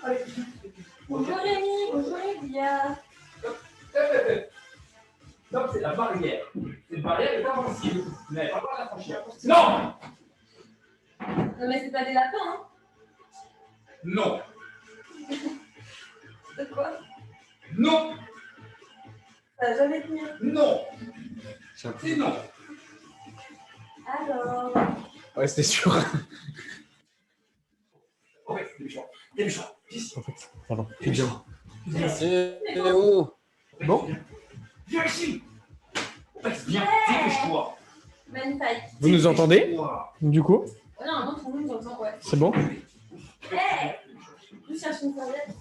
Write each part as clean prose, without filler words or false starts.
Allez. Bonjour Rémi, bonjour Elia. Stop, c'est la barrière. Cette barrière est invincible. Vous n'avez pas le droit de la franchir. Non! Non mais c'est pas des lapins, hein? Non. De quoi? Non. Ça va jamais tenir. Non. C'est non. Alors. Ouais, c'était sûr. En fait, c'est méchant. C'est méchant. Pardon. C'est méchant. C'est où? Bon. Viens ici. Viens, dépêche-toi. Magnifique. Vous nous entendez? Du coup? Oh, non, tout le monde nous entend, ouais. C'est bon? Hey! Je cherche une serviette.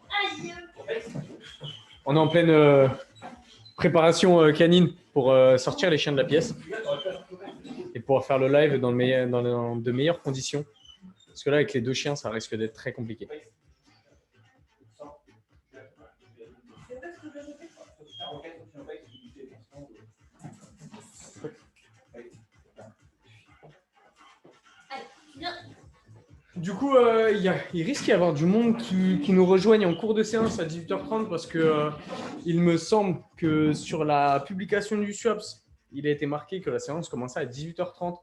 Aïe! On est en pleine préparation canine pour sortir les chiens de la pièce et pouvoir faire le live dans de meilleures conditions. Parce que là, avec les deux chiens, ça risque d'être très compliqué. Du coup, il risque d'y avoir du monde qui nous rejoigne en cours de séance à 18h30 parce que il me semble que sur la publication du SWAPS, il a été marqué que la séance commençait à 18h30.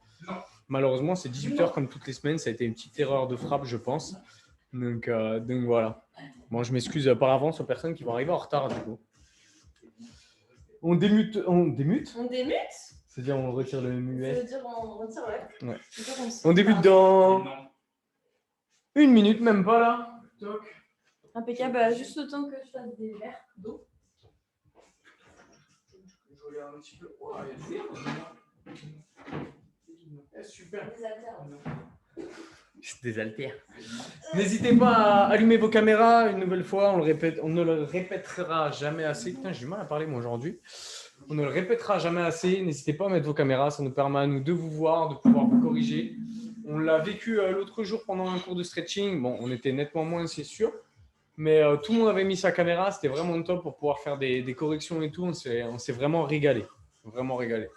Malheureusement, c'est 18h comme toutes les semaines. Ça a été une petite erreur de frappe, je pense. Donc voilà. Bon, je m'excuse par avance aux personnes qui vont arriver en retard du coup. On démute. On démute? On démute? C'est-à-dire on retire le muet. Ça veut dire on retire, ouais. On débute dans 1 minute, même pas là. Toc. Impeccable, bah, juste le temps que je fasse des verres d'eau. Je regarde un petit peu. Oh, il y a des... Super. Des haltères. N'hésitez pas à allumer vos caméras une nouvelle fois. On le répète, on ne le répétera jamais assez. Putain, j'ai du mal à parler moi aujourd'hui. On ne le répétera jamais assez. N'hésitez pas à mettre vos caméras. Ça nous permet à nous de vous voir, de pouvoir vous corriger. On l'a vécu l'autre jour pendant un cours de stretching. Bon, on était nettement moins, c'est sûr. Mais tout le monde avait mis sa caméra. C'était vraiment top pour pouvoir faire des corrections et tout. On s'est vraiment régalé. Vraiment régalé.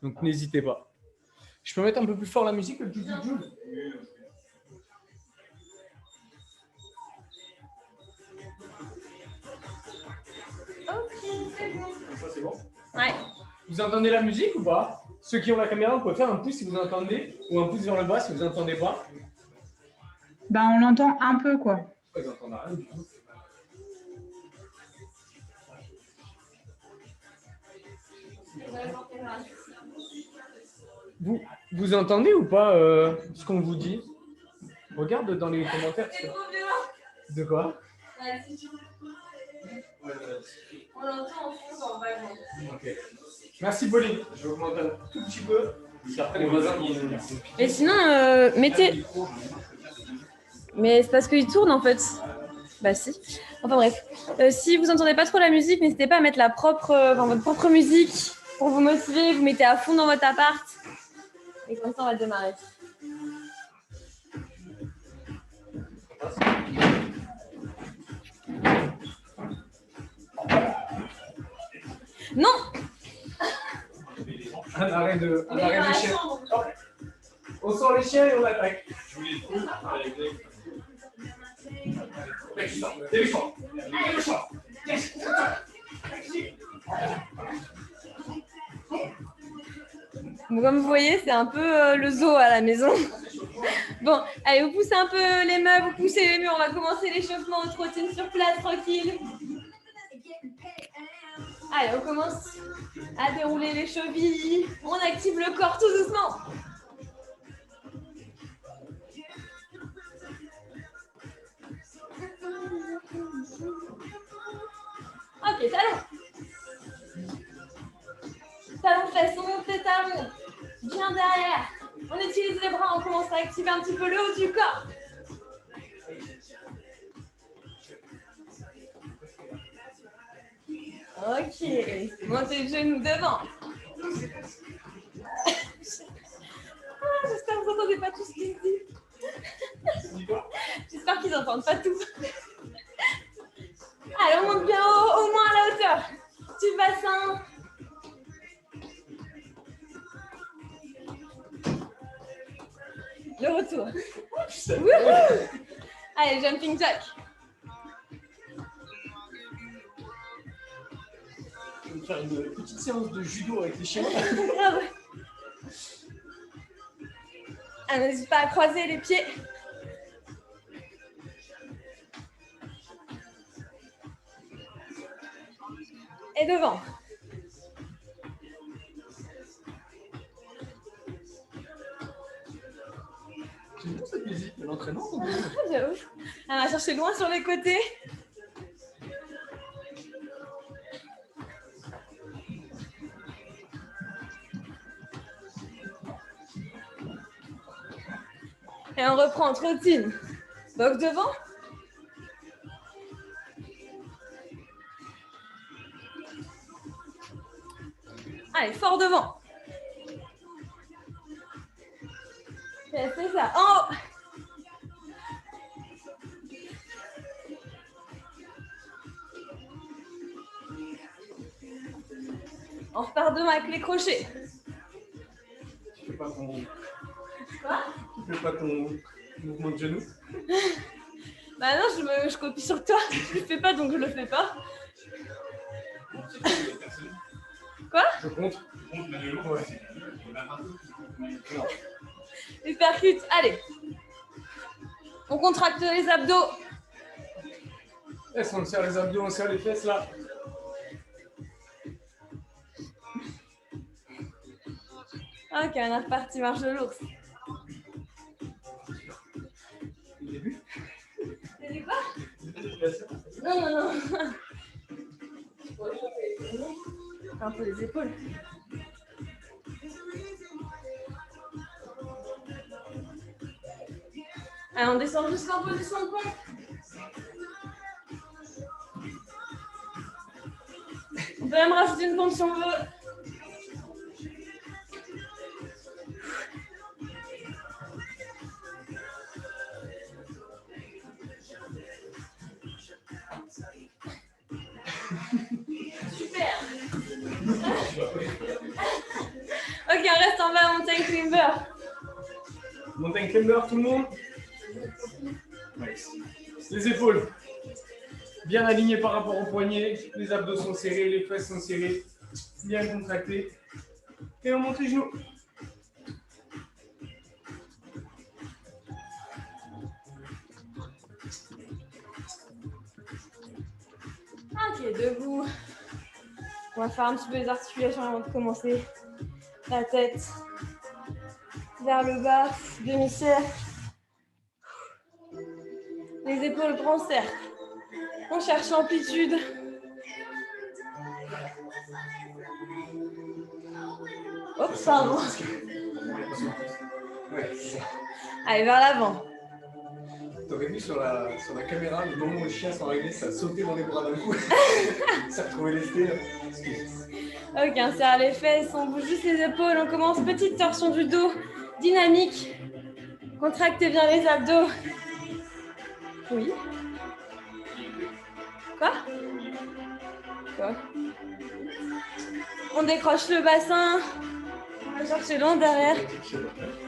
Donc, n'hésitez pas. Je peux mettre un peu plus fort la musique, le petit Jules? Ok, c'est bon. Ça, c'est bon? Ouais. Vous entendez la musique ou pas? Ceux qui ont la caméra, vous pouvez faire un pouce si vous entendez, ou un pouce vers le bas si vous n'entendez pas. Ben, on l'entend un peu, quoi. Ils n'entendent rien du tout. Vous entendez ou pas ce qu'on vous dit? Regarde dans les commentaires. C'est trop violent. De quoi? Ouais, si tu veux. On l'entend en fond, genre vaguement. Ok. Merci Pauline. Je vais augmenter un tout petit peu. Après les voisins Mais sinon, mettez. Mais c'est parce qu'il tourne en fait. Bah si. Enfin bref. Si vous entendez pas trop la musique, n'hésitez pas à mettre votre propre musique pour vous motiver. Vous mettez à fond dans votre appart. Et comme ça, on va démarrer. Non! Un arrêt de chien. On sort les chiens et on attaque. Bon, comme vous voyez, c'est un peu le zoo à la maison. Bon, allez, vous poussez un peu les meubles, vous poussez les murs. On va commencer l'échauffement au trottin sur place, tranquille. Allez, on commence à dérouler les chevilles. On active le corps tout doucement. Ok, talons. Talons fesses, on monte les talons. Bien derrière. On utilise les bras, on commence à activer un petit peu le haut du corps. Ok, montez le genou devant. J'espère que vous n'entendez pas tout ce qu'il dit. J'espère qu'ils n'entendent pas tout. Allez, on monte bien haut, au moins à la hauteur du bassin. Allez, jumping jack. Je vais faire une petite séance de judo avec les chiens. Grave. Ah, n'hésite pas à croiser les pieds. Et devant. J'aime bien cette musique, l'entraînement. J'avoue. On va chercher loin sur les côtés. Et on reprend trottine. Box devant. Allez, fort devant. C'est ça. En haut. On repart devant avec les crochets. Tu fais pas ton... Quoi? Tu fais pas ton mouvement de genou? Bah non, je copie sur toi. Je le fais pas, donc je le fais pas. Quoi? Je compte. Ouais. Les percutes, allez. On contracte les abdos. Est-ce qu'on serre les abdos, on serre les fesses là? Ok, on est reparti, marche de l'ours. Au début? T'as dit quoi? Non. Un peu les épaules. Allez, on descend jusqu'en position de pompe. On peut même rajouter une pompe si on veut. Super. Ok, on reste en bas, mountain climber. Mountain climber, tout le monde? Les épaules bien alignées par rapport aux poignets, les abdos sont serrés, les fesses sont serrées, bien contractées. Et on monte les genoux. Ok, debout. On va faire un petit peu les articulations avant de commencer. La tête vers le bas, demi-cercle. Les épaules, grand cercle. On cherche l'amplitude. Oups, pardon. Allez, vers l'avant. T'aurais vu sur la caméra, le moment où les chiens sont arrivés, ça a sauté dans les bras d'un coup. Ça a retrouvé les pieds. Ok, on serre les fesses, on bouge juste les épaules. On commence petite torsion du dos, dynamique. Contractez bien les abdos. Oui. Quoi? On décroche le bassin. On va chercher long derrière.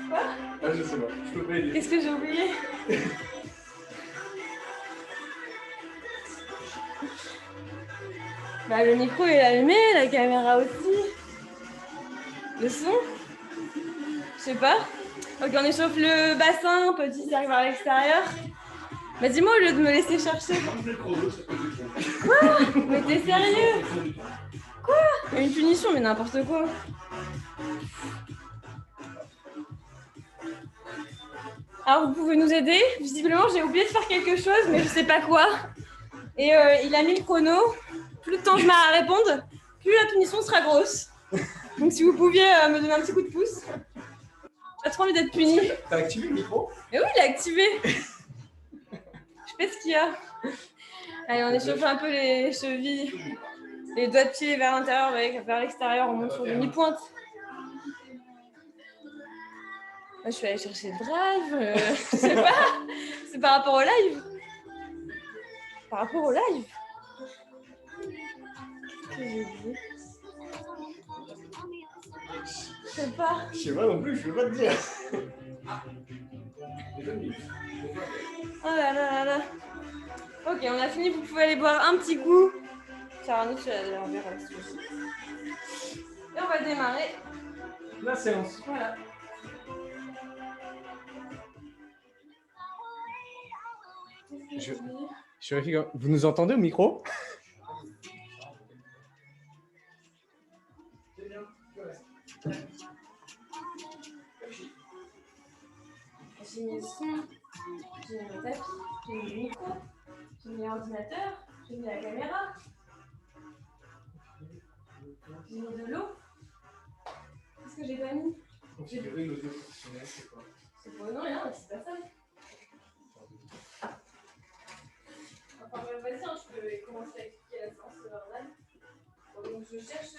Quoi? Ah, je sais pas, je peux pas aider. Qu'est-ce que j'ai oublié? Bah, le micro est allumé, la caméra aussi. Le son? Je sais pas. Ok, on échauffe le bassin, petit cercle vers l'extérieur. Bah dis-moi au lieu de me laisser chercher. Quoi? Mais t'es sérieux? Quoi? Une punition, mais n'importe quoi. Alors vous pouvez nous aider? Visiblement j'ai oublié de faire quelque chose, mais je sais pas quoi. Et il a mis le chrono. Plus le temps je mets à répondre, plus la punition sera grosse. Donc si vous pouviez me donner un petit coup de pouce. J'ai trop envie d'être puni. T'as activé le micro? Mais oui, il est activé. Je sais ce qu'il y a. Allez, on échauffe un peu les chevilles. Les doigts de pied vers l'intérieur, vers l'extérieur, on monte sur demi-pointe. Moi, je suis allée chercher le drive. Je sais pas. C'est par rapport au live. Par rapport au live. Qu'est-ce que j'ai dit? Je sais pas. Je sais pas non plus, je peux pas te dire. Oh là là là là. Ok, on a fini, vous pouvez aller boire un petit coup. Charano, tu as leur verre là-dessus. Et on va démarrer. La séance. Voilà. Je vérifie. Vous nous entendez au micro? J'ai mis le son, j'ai mis le tapis, j'ai mis le micro, j'ai mis l'ordinateur, j'ai mis la caméra, j'ai mis de l'eau. Qu'est-ce que j'ai pas mis? Configurer l'audio professionnel, c'est quoi? C'est pour non, rien, c'est pas ça. Enfin, vas-y, hein, je peux commencer à expliquer la séance normale. Donc, je cherche.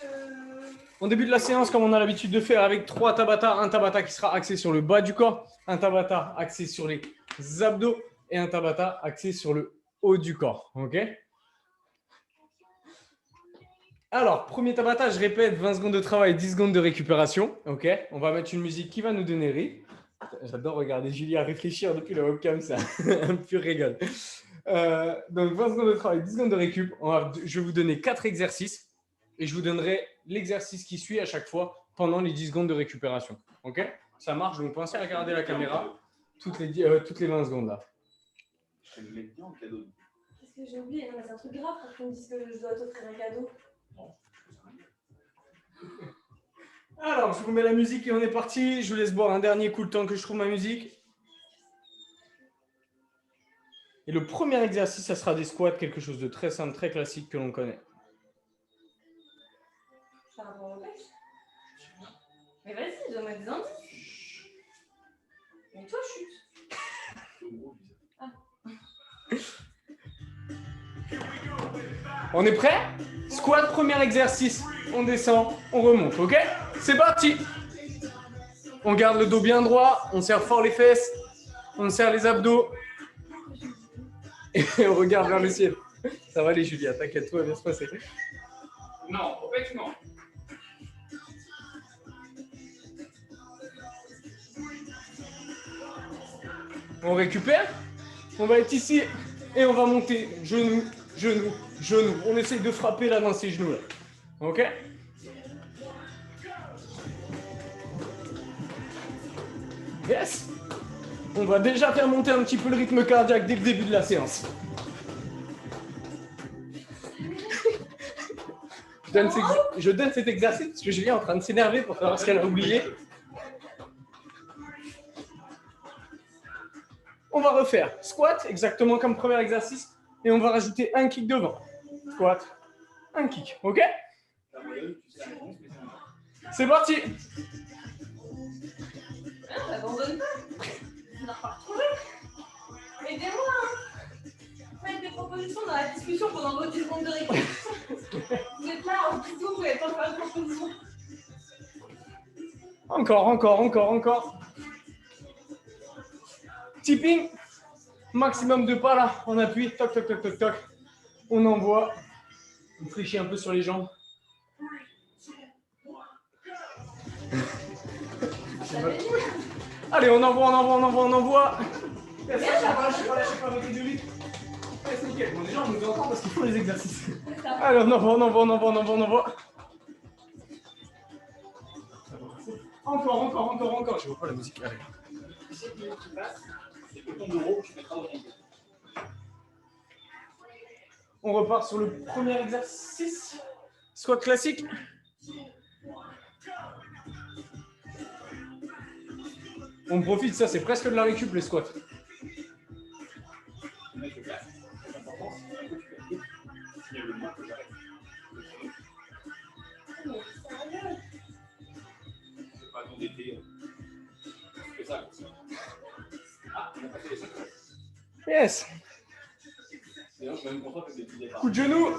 On débute la séance comme on a l'habitude de faire avec 3 Tabata. Un Tabata qui sera axé sur le bas du corps, un Tabata axé sur les abdos et un Tabata axé sur le haut du corps. Ok? Alors, premier Tabata, je répète, 20 secondes de travail, 10 secondes de récupération. Ok? On va mettre une musique qui va nous donner rire. J'adore regarder Julie à réfléchir depuis la webcam, ça. Un pur régal. Donc, 20 secondes de travail, 10 secondes de récup. Je vais vous donner 4 exercices et je vous donnerai l'exercice qui suit à chaque fois pendant les 10 secondes de récupération. Ok? Ça marche, donc pensez à regarder la caméra toutes les 20 secondes là. Je vais bien en cadeau. Qu'est-ce que j'ai oublié? Non, mais c'est un truc grave pour qu'on me dise que je dois t'offrir un cadeau. Alors, je vous mets la musique et on est parti. Je vous laisse boire un dernier coup le temps que je trouve ma musique. Et le premier exercice, ça sera des squats, quelque chose de très simple, très classique que l'on connaît. Par rapport au pêche? Mais vas-y, donne-moi des indices. Mais toi, chute. Ah. On est prêt? Squat, premier exercice. On descend, on remonte, ok? C'est parti! On garde le dos bien droit, on serre fort les fesses, on serre les abdos et on regarde vers le ciel. Ça va aller, Julia, t'inquiète, tout va bien se passer. Non, au fait, non. On récupère, on va être ici et on va monter genou, genou, genou. On essaye de frapper là dans ces genoux là. Ok? Yes! On va déjà faire monter un petit peu le rythme cardiaque dès le début de la séance. Je donne cet exercice parce que Julie est en train de s'énerver pour savoir ce qu'elle a oublié. On va refaire squat, exactement comme premier exercice, et on va rajouter un kick devant. Squat, un kick, ok? C'est parti! T'abandonnes pas. On n'a pas retrouvé. Aidez-moi. Faites des propositions dans la discussion pendant vos 10 secondes de récup. Vous êtes là en bisou, vous n'avez pas faire de proposition. Encore. Tipping, maximum de pas là, on appuie, toc, toc, toc, toc, toc. On envoie, on fléchit un peu sur les jambes. Allez, on envoie. Lâchez pas votre de vite. Ouais, c'est nickel. Bon, déjà, on nous entend parce qu'il faut les exercices. Allez, on envoie. Encore. Je vois pas la musique. Allez. On repart sur le premier exercice. Squat classique. On profite, ça c'est presque de la récup les squats. Yes. Coup de genou. Non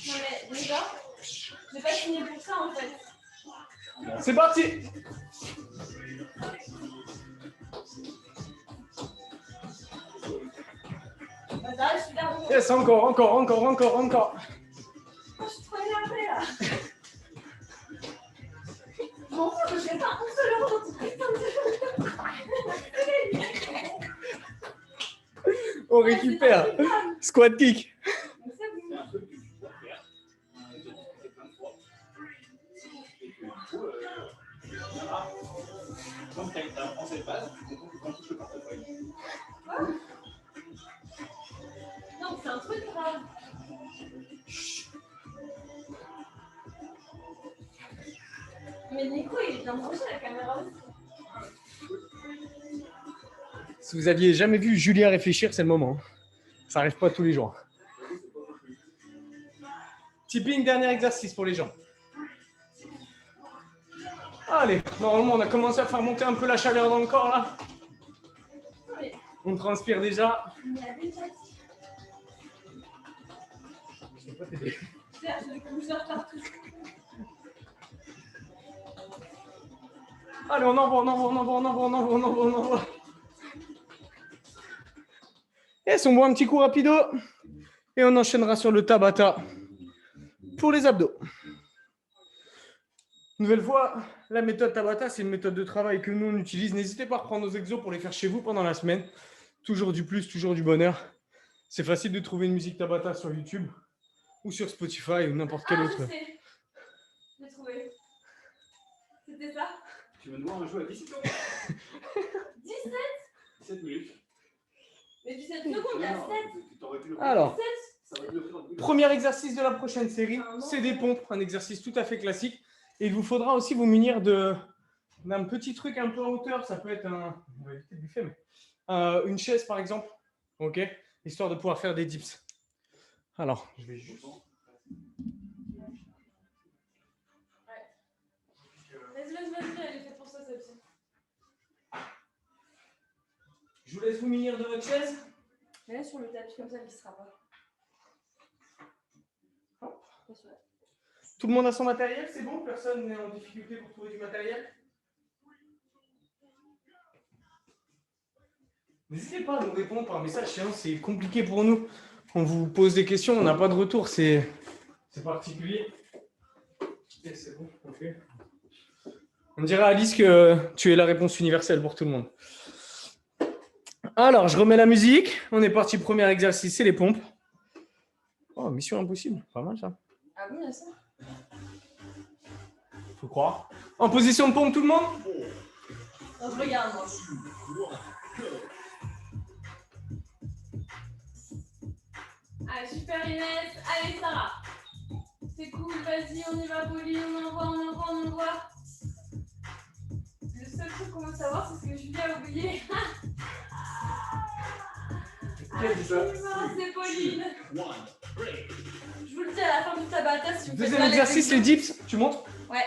mais déjà, j'ai pas signé pour ça en fait. C'est parti. Bah ça, je suis là. Yes, encore. Je suis trop énervée là. Je m'en fous, je fais pas un seul euro dans ton putain de... On récupère. Squat kick. C'est un truc que tu dois faire. J'ai discuté plein de fois. Et que du coup, voilà. Donc, tu apprends cette base, tu comprends que quand tu touches le portefeuille. Non, c'est un truc grave. Mais Nico, il est bien branché la caméra aussi. Si vous aviez jamais vu Julien réfléchir, c'est le moment. Ça n'arrive pas tous les jours. Tipping, dernier exercice pour les gens. Allez, normalement, on a commencé à faire monter un peu la chaleur dans le corps, là. On transpire déjà. Il y avait une fatigue. Je peux pas t'aider. J'ai des coucheurs partout. Allez, on envoie. Et on boit un petit coup rapido. Et on enchaînera sur le Tabata pour les abdos. Nouvelle fois, la méthode Tabata, c'est une méthode de travail que nous, on utilise. N'hésitez pas à reprendre nos exos pour les faire chez vous pendant la semaine. Toujours du plus, toujours du bonheur. C'est facile de trouver une musique Tabata sur YouTube ou sur Spotify ou n'importe quel autre. Je sais. J'ai trouvé. C'était ça. Tu veux nous voir un jeu à 17 secondes 17. 17 minutes. Mais 17 secondes, il y a 7. Alors, 7. premier exercice de la prochaine série, c'est des pompes, un exercice tout à fait classique. Et il vous faudra aussi vous munir d'un petit truc un peu en hauteur. Ça peut être on va éviter le buffet, mais une chaise par exemple, ok, histoire de pouvoir faire des dips. Alors, je vais juste. Vas-y, elle est faite pour ça, celle-ci. Je vous laisse vous munir de votre chaise. Mais là, sur le tapis, comme ça, elle ne sera pas. Tout le monde a son matériel, c'est bon? Personne n'est en difficulté pour trouver du matériel? N'hésitez pas à nous répondre par message, sinon c'est compliqué pour nous. On vous pose des questions, on n'a pas de retour, c'est particulier. Et c'est bon, ok. On dirait à Alice que tu es la réponse universelle pour tout le monde. Alors, je remets la musique. On est parti, premier exercice, c'est les pompes. Oh, mission impossible, pas mal ça. Ah bon, il y a ça? Faut croire. En position de pompe, tout le monde? Non, je regarde, moi. Allez, super Inès. Allez, Sarah. C'est cool, vas-y, on y va, Pauline. On envoie. Le seul truc qu'on veut savoir, c'est ce que Julie a oublié. C'est Pauline. Je vous le dis à la fin du Tabata, si vous faites Deuxième pas exercice, les dips. Tu montres? Ouais.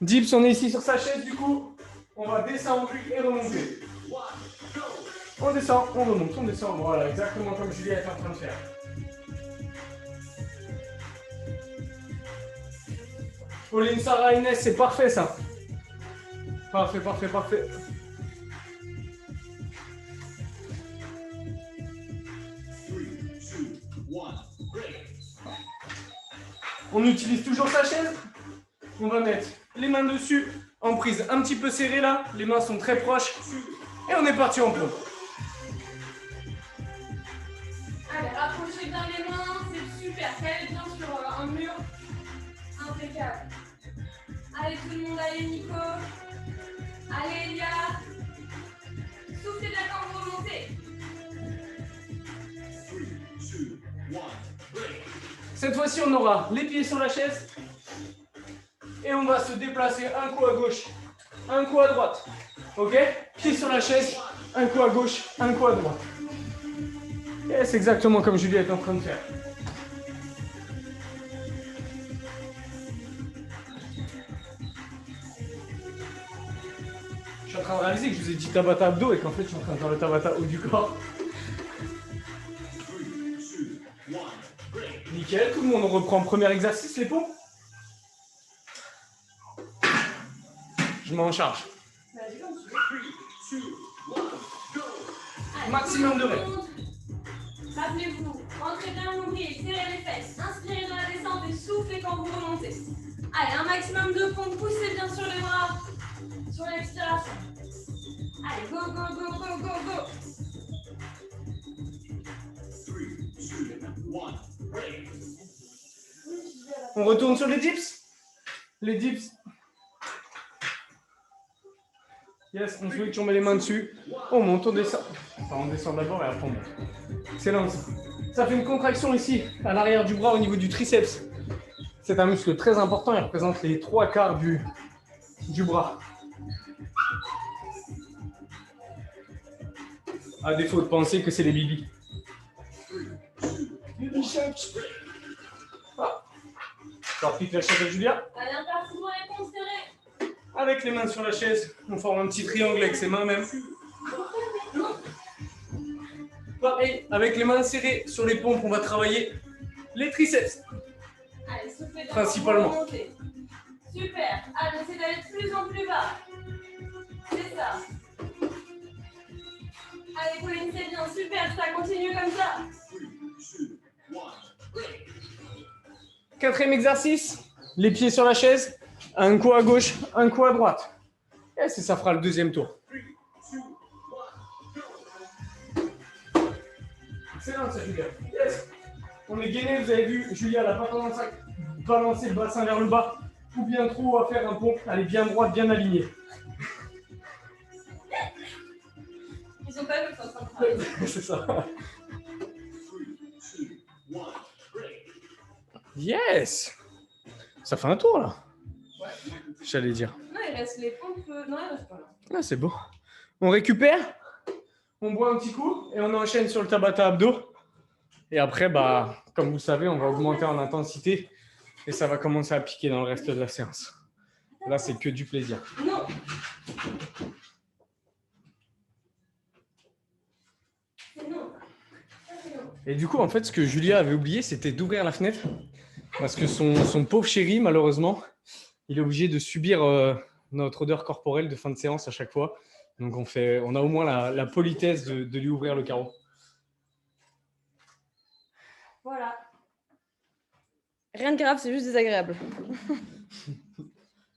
Dips, on est ici sur sa chaise, du coup. On va descendre et remonter. On descend, on remonte, on descend. Voilà, exactement comme Julie est en train de faire. Pauline, Sarah, Inès, c'est parfait ça. Parfait. On utilise toujours sa chaise. On va mettre les mains dessus, en prise un petit peu serrée là. Les mains sont très proches. Et on est parti en pompe. Allez, rapprochez bien les mains, c'est super. Calez bien sur un mur. Impeccable. Allez tout le monde, allez Nico. Allez Elia. Soufflez bien quand vous remontez. Cette fois-ci, on aura les pieds sur la chaise. Et on va se déplacer un coup à gauche, un coup à droite. Ok? Pieds sur la chaise, un coup à gauche, un coup à droite. Et c'est exactement comme Julie est en train de faire. Je suis en train de réaliser que je vous ai dit Tabata abdos et qu'en fait je suis en train de faire le Tabata haut du corps. Nickel, tout le monde reprend premier exercice, les pompes. Je m'en charge. Maximum de reps. Rappelez-vous, rentrez bien le nombril, serrez les fesses, inspirez dans la descente et soufflez quand vous remontez. Allez, un maximum de pompes, poussez bien sur les bras, sur l'expiration. Allez, go. On retourne sur les dips. Les dips. Yes, on switch, on met les mains dessus. On monte, on descend. Enfin, on descend d'abord et après on monte. Excellent. Ça fait une contraction ici, à l'arrière du bras, au niveau du triceps. C'est un muscle très important, il représente les 3/4 du bras. À défaut de penser que c'est les bibis. Ah. Alors, pique la chaise à Julia. Avec les mains sur la chaise, on forme un petit triangle avec ses mains même. Pareil, avec les mains serrées sur les pompes, on va travailler les triceps. Allez, soufflez bien. Principalement. Super. Allez, essayez d'aller de plus en plus bas. C'est ça. Allez, Pauline, c'est bien. Super, ça continue comme ça. 4e exercice, les pieds sur la chaise, un coup à gauche, un coup à droite. Et ça fera le 2e tour. Excellent, ça, Julia. Yes. On est gainé, vous avez vu, Julia n'a pas tendance à balancer le bassin vers le bas ou bien trop à faire un pompe. Elle est bien droite, bien alignée. Ils sont pas vu que c'est en train de travailler. C'est ça. Yes. Ça fait un tour là. J'allais dire. Non, il reste les pompes. Non, il reste pas là. Ah, c'est beau. On récupère, on boit un petit coup et on enchaîne sur le Tabata abdos. Et après, bah, comme vous le savez, on va augmenter en intensité et ça va commencer à piquer dans le reste de la séance. Là, c'est que du plaisir. Non. C'est non. Et du coup, en fait, ce que Julia avait oublié, c'était d'ouvrir la fenêtre. Parce que son pauvre chéri, malheureusement, il est obligé de subir notre odeur corporelle de fin de séance à chaque fois. Donc, on a au moins la politesse de lui ouvrir le carreau. Voilà. Rien de grave, c'est juste désagréable.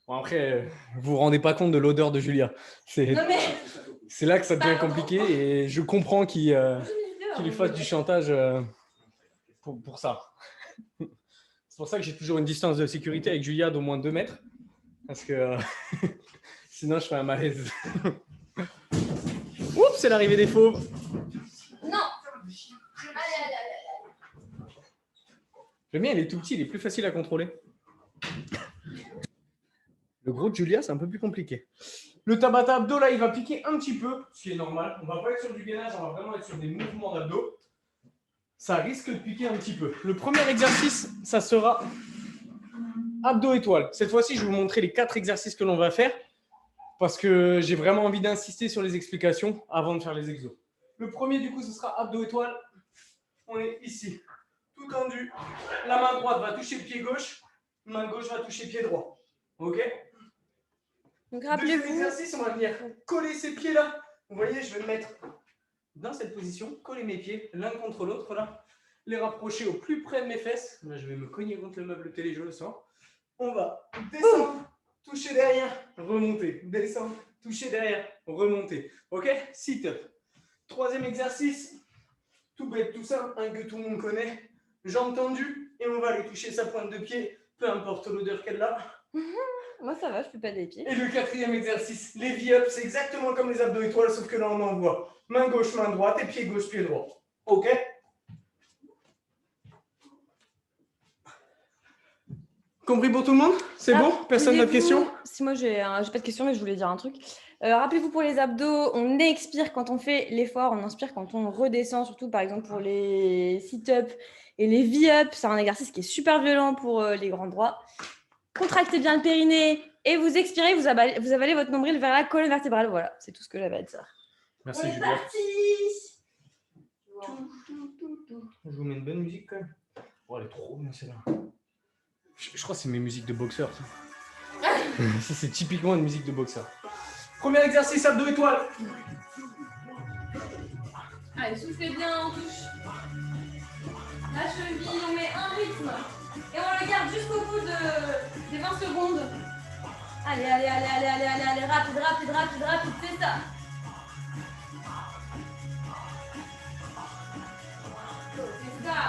Bon, après, vous vous rendez pas compte de l'odeur de Julia. Non mais... C'est là que ça devient compliqué et je comprends qu'il lui fasse du chantage pour ça. C'est pour ça que j'ai toujours une distance de sécurité avec Julia d'au moins 2 mètres. Parce que sinon, je fais un malaise. Oups, c'est l'arrivée des fauves. Non. Allez. Le mien, il est tout petit, il est plus facile à contrôler. Le gros de Julia, c'est un peu plus compliqué. Le Tabata abdos, là, il va piquer un petit peu, ce qui est normal. On ne va pas être sur du gainage, on va vraiment être sur des mouvements d'abdos. Ça risque de piquer un petit peu. Le premier exercice, ça sera abdos étoiles. Cette fois-ci, je vais vous montrer les 4 exercices que l'on va faire parce que j'ai vraiment envie d'insister sur les explications avant de faire les exos. Le premier, du coup, ce sera abdos étoiles. On est ici, tout tendu. La main droite va toucher le pied gauche, main gauche va toucher le pied droit. OK ? Donc Deuxième rappelez-vous... exercice, on va venir coller ces pieds-là. Vous voyez, je vais me mettre dans cette position, coller mes pieds l'un contre l'autre, là. Les rapprocher au plus près de mes fesses. Là, je vais me cogner contre le meuble télé, je le sens. On va descendre, toucher derrière, remonter. Descendre, toucher derrière, remonter. OK ? Sit-up. Troisième exercice, tout bête, tout simple, un que tout le monde connaît. Jambes tendues et on va aller toucher sa pointe de pied, peu importe l'odeur qu'elle a. Moi ça va, je peux pas des pieds. Et le quatrième exercice, les V-up, c'est exactement comme les abdos étoiles, sauf que là on envoie main gauche, main droite et pied gauche, pied droit. OK ? Compris pour tout le monde ? C'est bon ? Personne n'a de questions ? Si moi j'ai pas de questions, mais je voulais dire un truc. Rappelez-vous pour les abdos, on expire quand on fait l'effort, on inspire quand on redescend, surtout par exemple pour les sit-up et les V-up. C'est un exercice qui est super violent pour les grands droits. Contractez bien le périnée et vous expirez, vous avalez votre nombril vers la colonne vertébrale. Voilà, c'est tout ce que j'avais à dire. Merci Julia. Parti. Je vous mets une bonne musique quand même. Oh, elle est trop bien celle-là. Je crois que c'est mes musiques de boxeur. Ça, c'est typiquement une musique de boxeur. Premier exercice, abdos étoiles. Allez, soufflez bien, on touche la cheville, on met un rythme et on le garde jusqu'au bout des 20 secondes. Allez, rapide, c'est ça. C'est ça.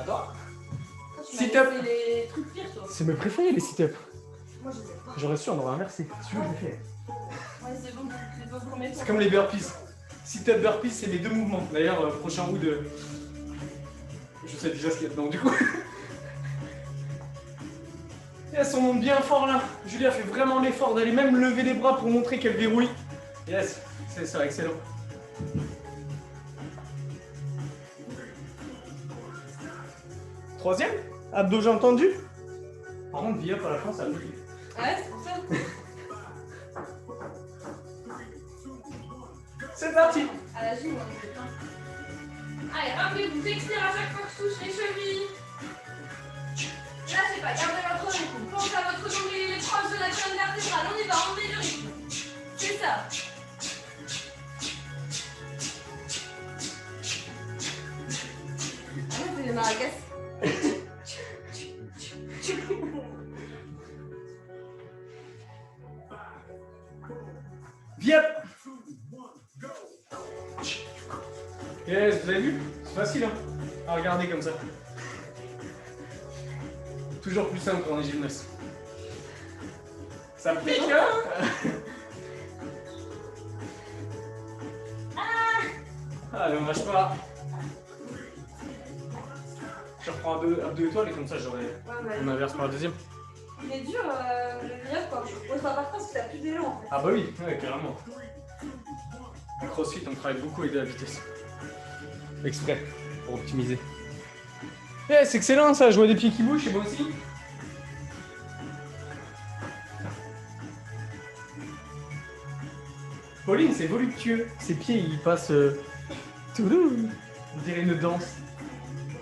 toi. Sit-up. Les trucs pires, toi. C'est mes préférés, les sit-up. Moi, je les ai pas. J'aurais su, on aurait inversé. Celui-là, je l'ai fait. Ouais, c'est bon, c'est pas pour mes C'est comme les burpees. Sit-up, burpees, c'est les deux mouvements. D'ailleurs, prochain round, je sais déjà ce qu'il y a dedans, du coup. Yes, on monte bien fort là. Julia fait vraiment l'effort d'aller même lever les bras pour montrer qu'elle verrouille. Yes, c'est ça, excellent. Troisième, abdos j'ai entendu. Par contre, Via, à la fin, ça a bloqué. Ouais, c'est pour ça. C'est parti. À la gym, on est bien. Allez, rappelez-vous d'expire à chaque fois que je touche les chevilles. Lâchez pas, gardez votre rythme. Pensez à votre nombril, il est proche de la colonne vertébrale. On y va, on met le rythme. C'est ça. Ah, c'est les maracas. Via. Yes, vous avez vu? C'est facile hein, à regarder comme ça. Toujours plus simple quand on est gymnaste. Ça pique hein? Allez, on lâche pas. Je reprends abdos étoiles et comme ça j'aurai. On inverse par la deuxième. Il est dur le meilleur quoi. On va partir parce que t'as plus d'élan en fait. Ah bah oui, ouais, carrément. En CrossFit, on travaille beaucoup avec de la vitesse. Exprès, pour optimiser. Yeah, c'est excellent ça, je vois des pieds qui bougent, et moi aussi. Pauline, c'est voluptueux. Ses pieds, ils passent... Toulou. On dirait une danse.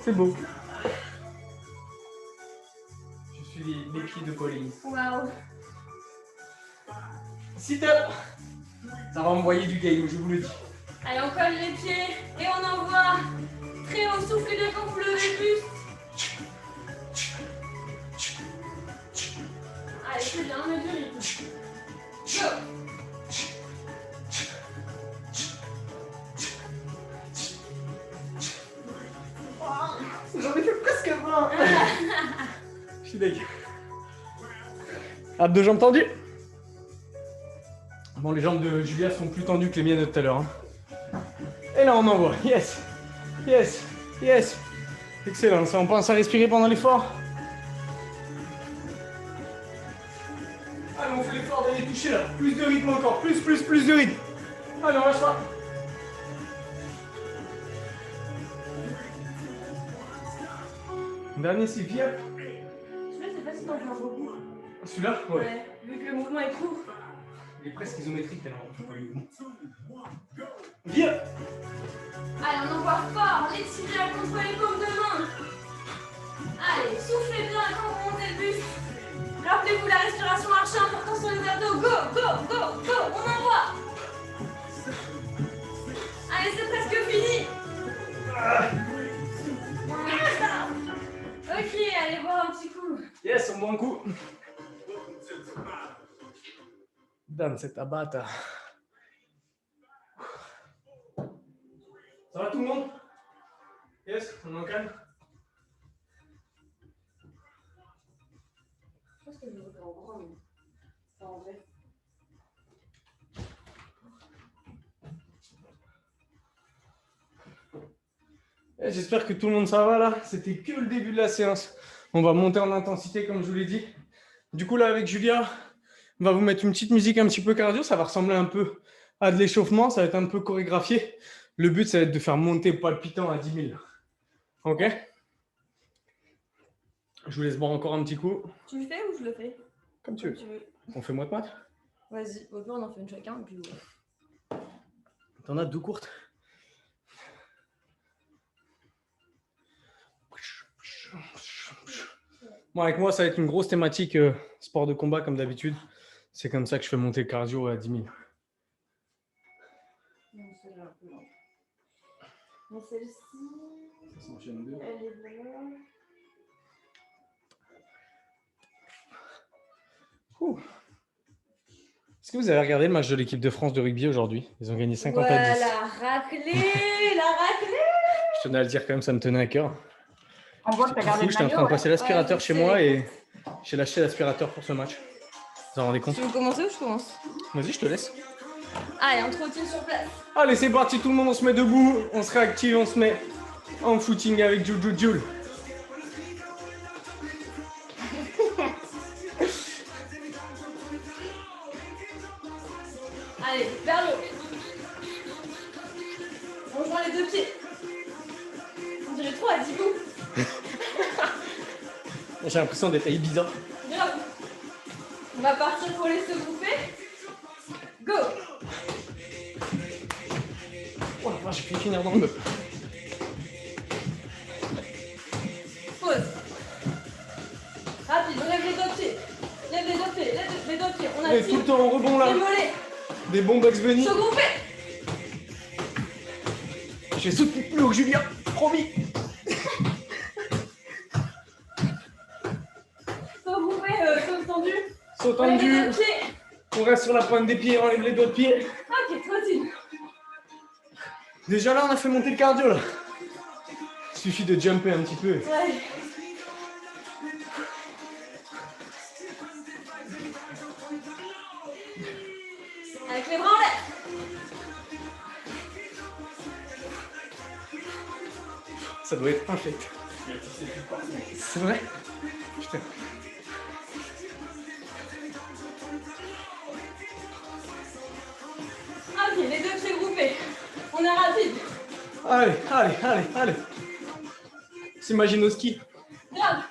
C'est beau. Je suis les pieds de Pauline. Waouh. Sit-up. Ça va envoyer du game, je vous le dis. Allez, on colle les pieds et on envoie. Très haut, soufflez bien quand vous levez plus. Allez, c'est bien, on met du rythme. Go. J'en ai fait presque 20. Je suis deg. Abdos jambes tendues. Bon, les jambes de Julia sont plus tendues que les miennes de tout à l'heure. Hein. Et là, on envoie. Yes. Yes. Yes. Excellent. Ça, on pense à respirer pendant l'effort. Allez, on fait l'effort d'aller toucher là. Plus de rythme encore. Plus de rythme. Allez, on lâche pas. Dernier, c'est Via. Celui-là, c'est pas si t'en fais beaucoup. Celui-là? Ouais. Vu que le mouvement est court. Il est presque isométrique tellement on fait pas le mouvement. Via. Allez, on envoie fort. Étirez à contre les paumes de main. Allez, soufflez bien quand vous montez le buste. Rappelez-vous la respiration archi important sur les abdos. Go, go, go, go. On envoie. Allez, c'est presque fini. Ok, allez boire un petit coup. Yes, on boit un coup. Dans cette abata. Ça va tout le monde? Yes, on est en calme? Je pense que je vais faire en grand, mais pas en vrai. J'espère que tout le monde ça va là. C'était que le début de la séance. On va monter en intensité comme je vous l'ai dit. Du coup là avec Julia, on va vous mettre une petite musique un petit peu cardio. Ça va ressembler un peu à de l'échauffement. Ça va être un peu chorégraphié. Le but ça va être de faire monter le palpitant à 10 000. Ok? Je vous laisse boire encore un petit coup. Tu le fais ou je le fais? Comme tu veux. On fait moite moite? Vas-y, au pire on en fait une chacun et puis ouais. T'en as deux courtes. Bon, avec moi, ça va être une grosse thématique sport de combat comme d'habitude. C'est comme ça que je fais monter le cardio à 10 000. Non, celle-là un peu lente. Mais celle-ci, elle est vraiment... Ouh. Est-ce que vous avez regardé le match de l'équipe de France de rugby aujourd'hui? Ils ont gagné 50 à 10. Voilà, raclée, la raclée. Je tenais à le dire quand même, ça me tenait à cœur. On voit que t'as gardé le J'étais en train de maillot. passer l'aspirateur Ouais, chez c'est- moi et j'ai lâché l'aspirateur pour ce match. Vous en rendez compte? Tu veux commencer ou je commence? Vas-y, je te laisse. Allez, on trottine sur place. Allez, c'est parti, tout le monde, on se met debout, on se réactive, on se met en footing avec Jules. Allez, vers le haut. On joint les deux pieds. On dirait trop à Dibou. J'ai l'impression d'être à Ibiza. Grave. On va partir pour les se grouper. Go. Oh la vache, j'ai fait finir dans le meuble. Pause. Rapide, on lève les deux pieds. Lève les deux pieds, lève les deux pieds. On Et tout active le temps en rebond là. les mollets. Des bons Bugs Bunny. Se grouper. J'ai sauté plus haut que Julien, promis. Se grouper, saut tendu. Saut On lève les tendu. deux pieds. On reste sur la pointe des pieds, on enlève les doigts de pied. Ok, trottine. Déjà là, on a fait monter le cardio là. Il suffit de jumper un petit peu. Ouais. Avec les bras en l'air. Ça doit être infect. C'est vrai? Putain. Ok, les deux pieds groupés. On est rapide. Allez. S'imagine au ski. Grave.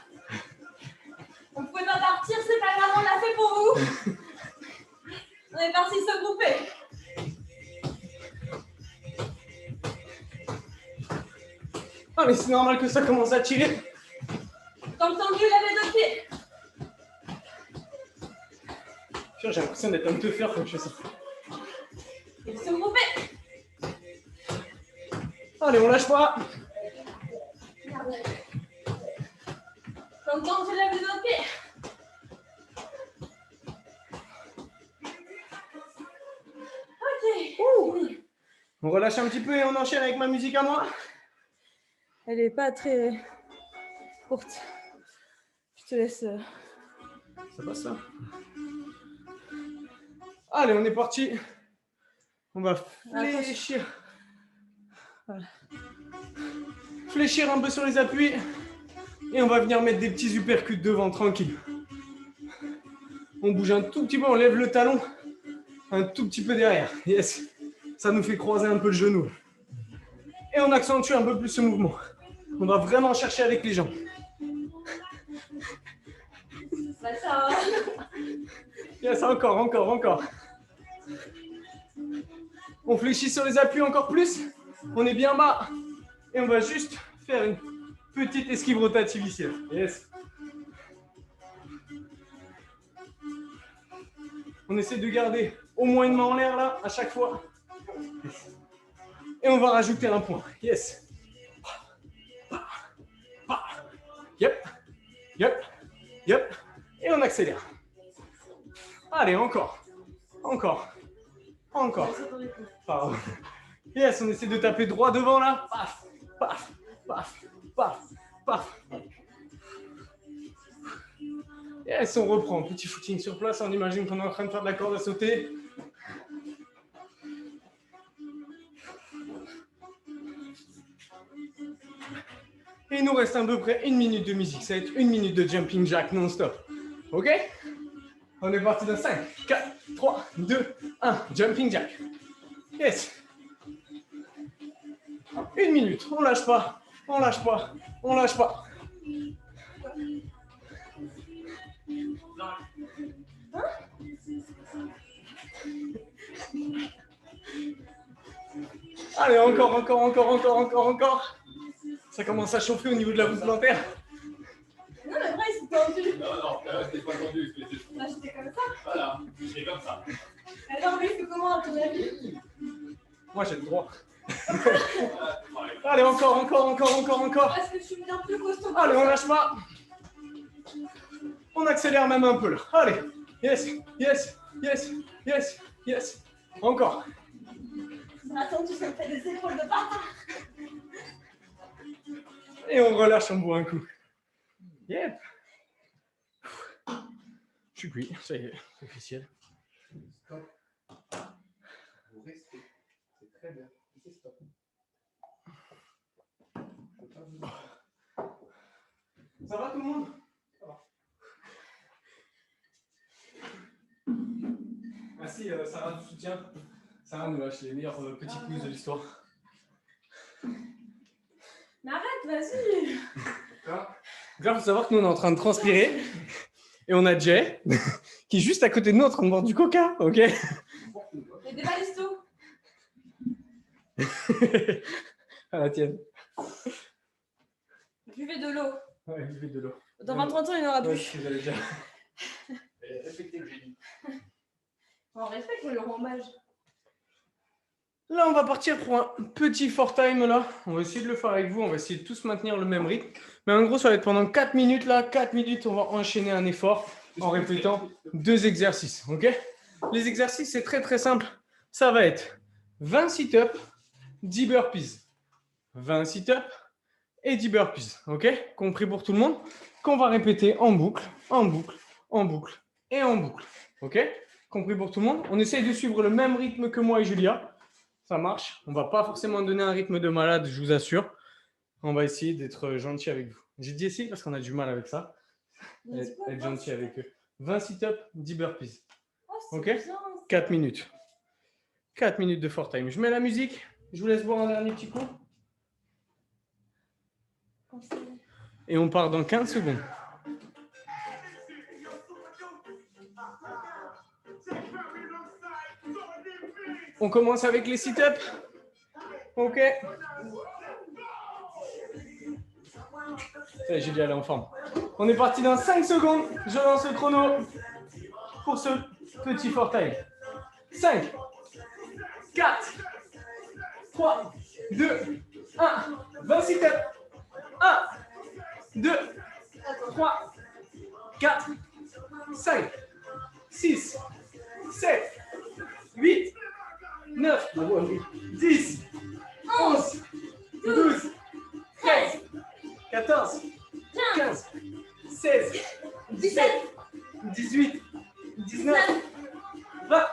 On ne pouvait pas partir, c'est pas grave, on l'a fait pour vous. On est parti se grouper. Ah mais c'est normal que ça commence à tirer. Comme tendu, lève les deux pieds. J'ai l'impression d'être un teufeur quand je fais ça. Et se grouper. Allez, on lâche pas. Comme tendu, lève les deux pieds. Ok. On relâche un petit peu et on enchaîne avec ma musique à moi. Elle est pas très courte. Je te laisse. Ça passe ça. Allez, on est parti. On va fléchir. Voilà. Fléchir un peu sur les appuis. Et on va venir mettre des petits uppercuts devant, tranquille. On bouge un tout petit peu, on lève le talon. Un tout petit peu derrière. Yes. Ça nous fait croiser un peu le genou. Et on accentue un peu plus ce mouvement. On va vraiment chercher avec les jambes. Bah ça va. Yes, encore. On fléchit sur les appuis encore plus. On est bien bas. Et on va juste faire une petite esquive rotative ici. Yes. On essaie de garder au moins une main en l'air là, à chaque fois. Et on va rajouter un point. Yes. Yep. Et on accélère. Allez, encore. Pardon. Yes, on essaie de taper droit devant là. Paf. Yes, on reprend. Petit footing sur place. On imagine qu'on est en train de faire de la corde à sauter. Et il nous reste à peu près 1 minute de musique. Ça va être 1 minute de jumping jack non-stop. Ok? On est parti dans 5, 4, 3, 2, 1. Jumping jack. Yes. 1 minute. On lâche pas. Allez, encore. Ça commence à chauffer au niveau de la voûte plantaire. Non, mais vrai, ils sont tendus. Non, c'était pas tendu. Là, j'étais comme ça. Voilà, c'est comme ça. Alors, lui, c'est comment, à ton avis? Moi, j'ai le droit. Allez, encore. Parce que je suis bien plus costaud. Allez, on lâche pas. On accélère même un peu là. Allez. Yes. Encore. Attends, ça me fait des épaules de bâtard. Et on relâche, on boit un coup. Yep. Je suis cuit, ça y est, c'est officiel. Stop. Vous restez. C'est très bien. C'est stop. Ça va tout le monde? Ça va. Merci Sarah du soutien. Sarah nous lâche les meilleurs petits quiz de l'histoire. Mais arrête, vas-y. Là, il faut savoir que nous on est en train de transpirer et on a Jay qui est juste à côté de nous en train de boire du coca, ok? Mais des balistos. À la tienne. Buvez de l'eau. Ouais, buvez de l'eau. Dans 20-30 ans, il n'y en aura Ouais, plus. c'est ce que j'allais dire. Respectez le génie. On respecte le hommage. Là, on va partir pour un petit for time là. On va essayer de le faire avec vous. On va essayer de tous maintenir le même rythme. Mais en gros, ça va être pendant 4 minutes là. 4 minutes, on va enchaîner un effort en répétant 2 exercices. Ok? Les exercices, c'est très très simple. Ça va être 20 sit-ups, 10 burpees. 20 sit-ups et 10 burpees. Ok? Compris pour tout le monde? Qu'on va répéter en boucle, en boucle, en boucle et en boucle. Ok? Compris pour tout le monde? On essaye de suivre le même rythme que moi et Julia. Ça marche. On ne va pas forcément donner un rythme de malade, je vous assure. On va essayer d'être gentil avec vous. J'ai dit essayer parce qu'on a du mal avec ça. Être gentil avec eux. 20 sit-ups, 10 burpees. Oh, ok? Bien, 4 minutes. 4 minutes de for time. Je mets la musique. Je vous laisse boire un dernier petit coup. Et on part dans 15 secondes. On commence avec les sit-ups. Ok. J'ai dû aller en forme. On est parti dans 5 secondes. Je lance le chrono pour ce petit for time. 5, 4, 3, 2, 1. 20 sit-ups. 1, 2, 3, 4, 5, 6, 7, 8, 9, 10, 11, 12, 13, 14, 15, 16, 17, 18, 19, 20.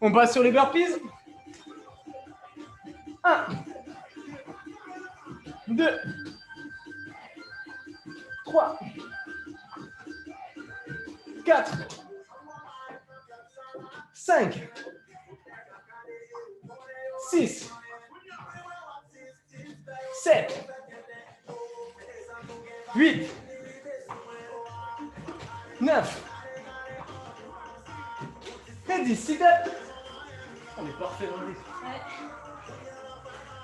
On passe sur les burpees. 1, 2, 3, 4, 5, 6, 7, 8, 9 et 10. Sit up. On est parfait dans le rythme.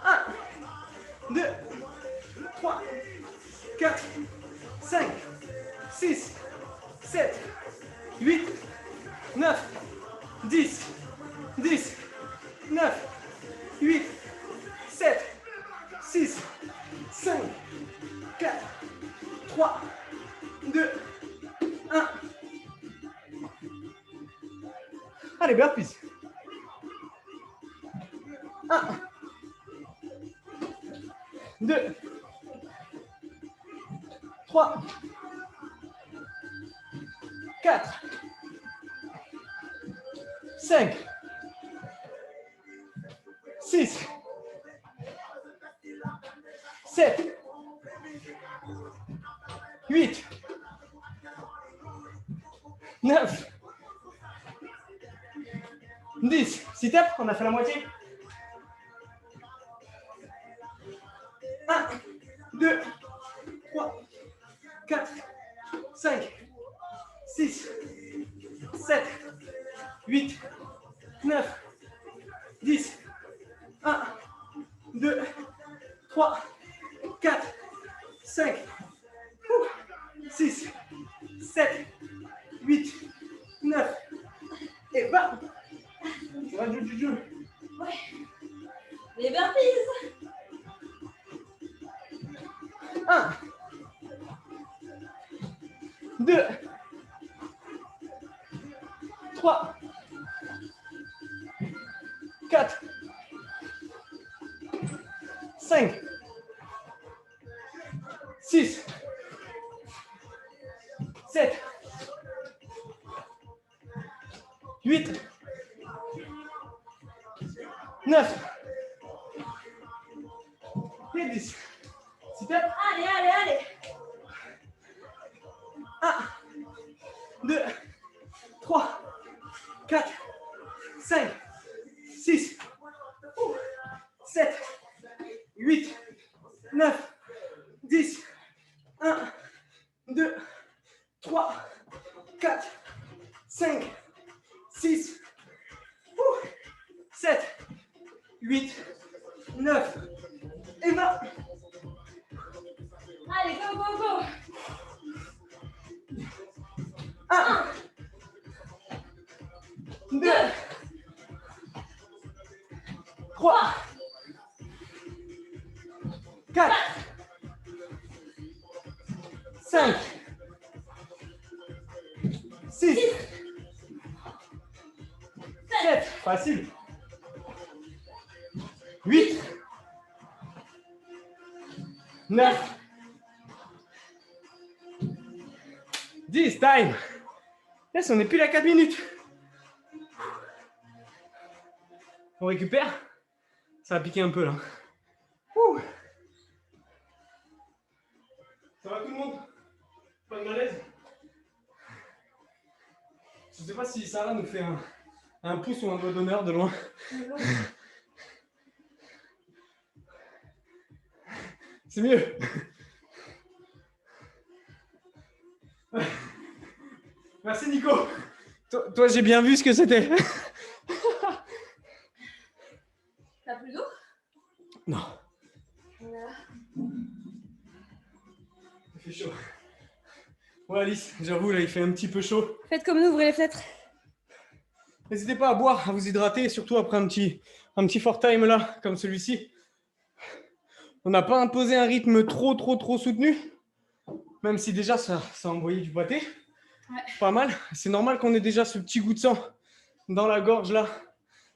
1, 2, 3, 4, 5, 6, 7, 8, 9, 10, 10, 9, 8, 7, 6, 5, 4, 3, 2, 1. Allez, burpees. 1, 2, 3, 4, 5, 6, 7, 8, 9, 10. Sit-up, on a fait la moitié. 1, 2, 3, 4, 5, 6, 7, 8, 9, 10. 1, 2, 3, 4, 5, 6, 7, 8, 9 et 20. Ça va, Juju? Ouais. Les burpees. 1, 2, 3, 4, 5, 6, 8, 9 et 10. Sit up. Allez, allez, allez. 1, 2, 3, 4, 5, 6, 7, 8, 9, 10. 1, 2, 3, 4, 5, 6, 7, 8, 9 et 20. Allez, go, go, go. 1, 2, 3, 4, 5, 6, 7, facile, 8, 9, 10, time. Yes, on est plus à 4 minutes. On récupère. Ça va piquer un peu là. Ouh. Ça va tout le monde? Pas de malaise? Je ne sais pas si Sarah nous fait un pouce ou un doigt d'honneur de loin. C'est mieux. Merci Nico. Toi j'ai bien vu ce que c'était. T'as plus d'eau? Non. Voilà. Il fait chaud. Ouais Alice, j'avoue là il fait un petit peu chaud. Faites comme nous, ouvrez les fenêtres. N'hésitez pas à boire, à vous hydrater, surtout après un petit fort time là, comme celui-ci. On n'a pas imposé un rythme trop soutenu, même si déjà ça a envoyé du pâté. Ouais. Pas mal. C'est normal qu'on ait déjà ce petit goût de sang dans la gorge là.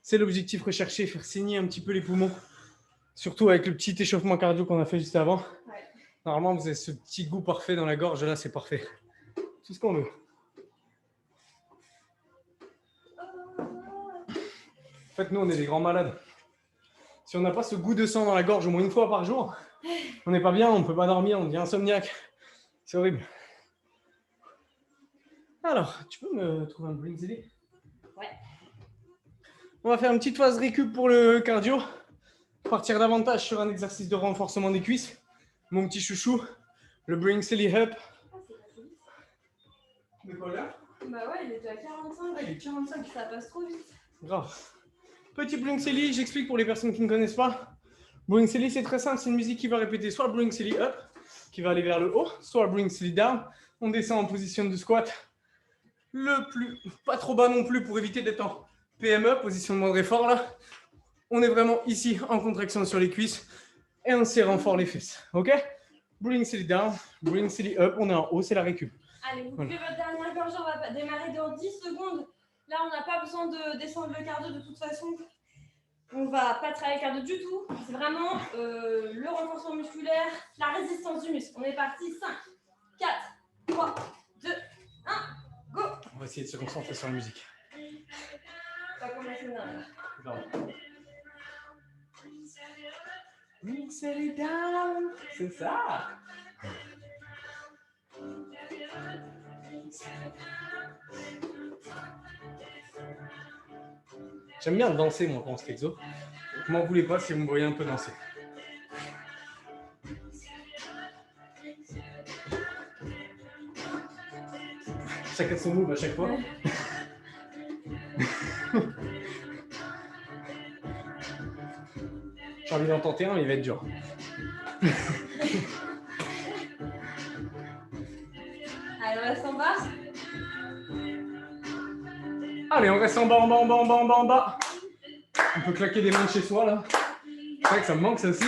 C'est l'objectif recherché, faire saigner un petit peu les poumons. Surtout avec le petit échauffement cardio qu'on a fait juste avant. Ouais. Normalement, vous avez ce petit goût parfait dans la gorge là, c'est parfait. Tout ce qu'on veut. En fait, nous, on est des grands malades. Si on n'a pas ce goût de sang dans la gorge au moins une fois par jour, on n'est pas bien, on ne peut pas dormir, on devient insomniaque. C'est horrible. Alors, tu peux me trouver un Brinzeli? Ouais. On va faire une petite phase récup pour le cardio. Partir davantage sur un exercice de renforcement des cuisses. Mon petit chouchou, le Brinzeli Up. Ah, c'est pas vite. De quoi là? Bah ouais, il est à 45. Ah, il est 45. Ça passe trop vite. Grave. Petit Brinzeli, j'explique pour les personnes qui ne connaissent pas. Brinzeli, c'est très simple, c'est une musique qui va répéter soit le Brinzeli Up, qui va aller vers le haut, soit le Brinzeli Down. On descend en position de squat. Le plus, pas trop bas non plus pour éviter d'être en PME, positionnement de fort là. On est vraiment ici en contraction sur les cuisses et en serrant fort les fesses. Ok? Brinzeli Down, Brinzeli Up, on est en haut, c'est la récup. Allez, vous coupez votre dernière gorgée, on va démarrer dans 10 secondes. Là, on n'a pas besoin de descendre le cardio de toute façon. On ne va pas travailler le cardio du tout. C'est vraiment le renforcement musculaire, la résistance du muscle. On est parti. 5, 4, 3, 2, 1, go! On va essayer de se concentrer sur la musique. Pas comme la semaine dernière. Grave. Brinzeli Down, c'est ça! J'aime bien danser, moi, quand on se fait exo. Je m'en voulez pas si vous me voyez un peu danser. Chacun son move à chaque fois. Ouais. J'ai envie d'en tenter un, mais il va être dur. Allez, on reste en bas. Allez, on reste en bas, en bas, en bas, en bas, en bas, en bas. On peut claquer des mains de chez soi, là. C'est vrai que ça me manque, ça aussi.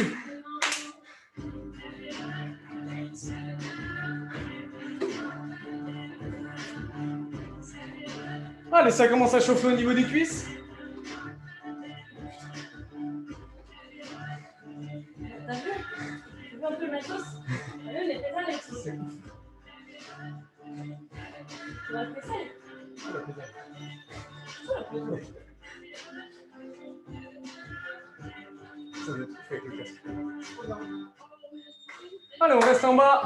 Allez, ça commence à chauffer au niveau des cuisses. T'as vu? Tu veux un peu le matos? T'as vu, les pédales et tout. C'est ouf. Tu vas le pédale? Oh, la pédale. Oh, Allez, on reste en bas.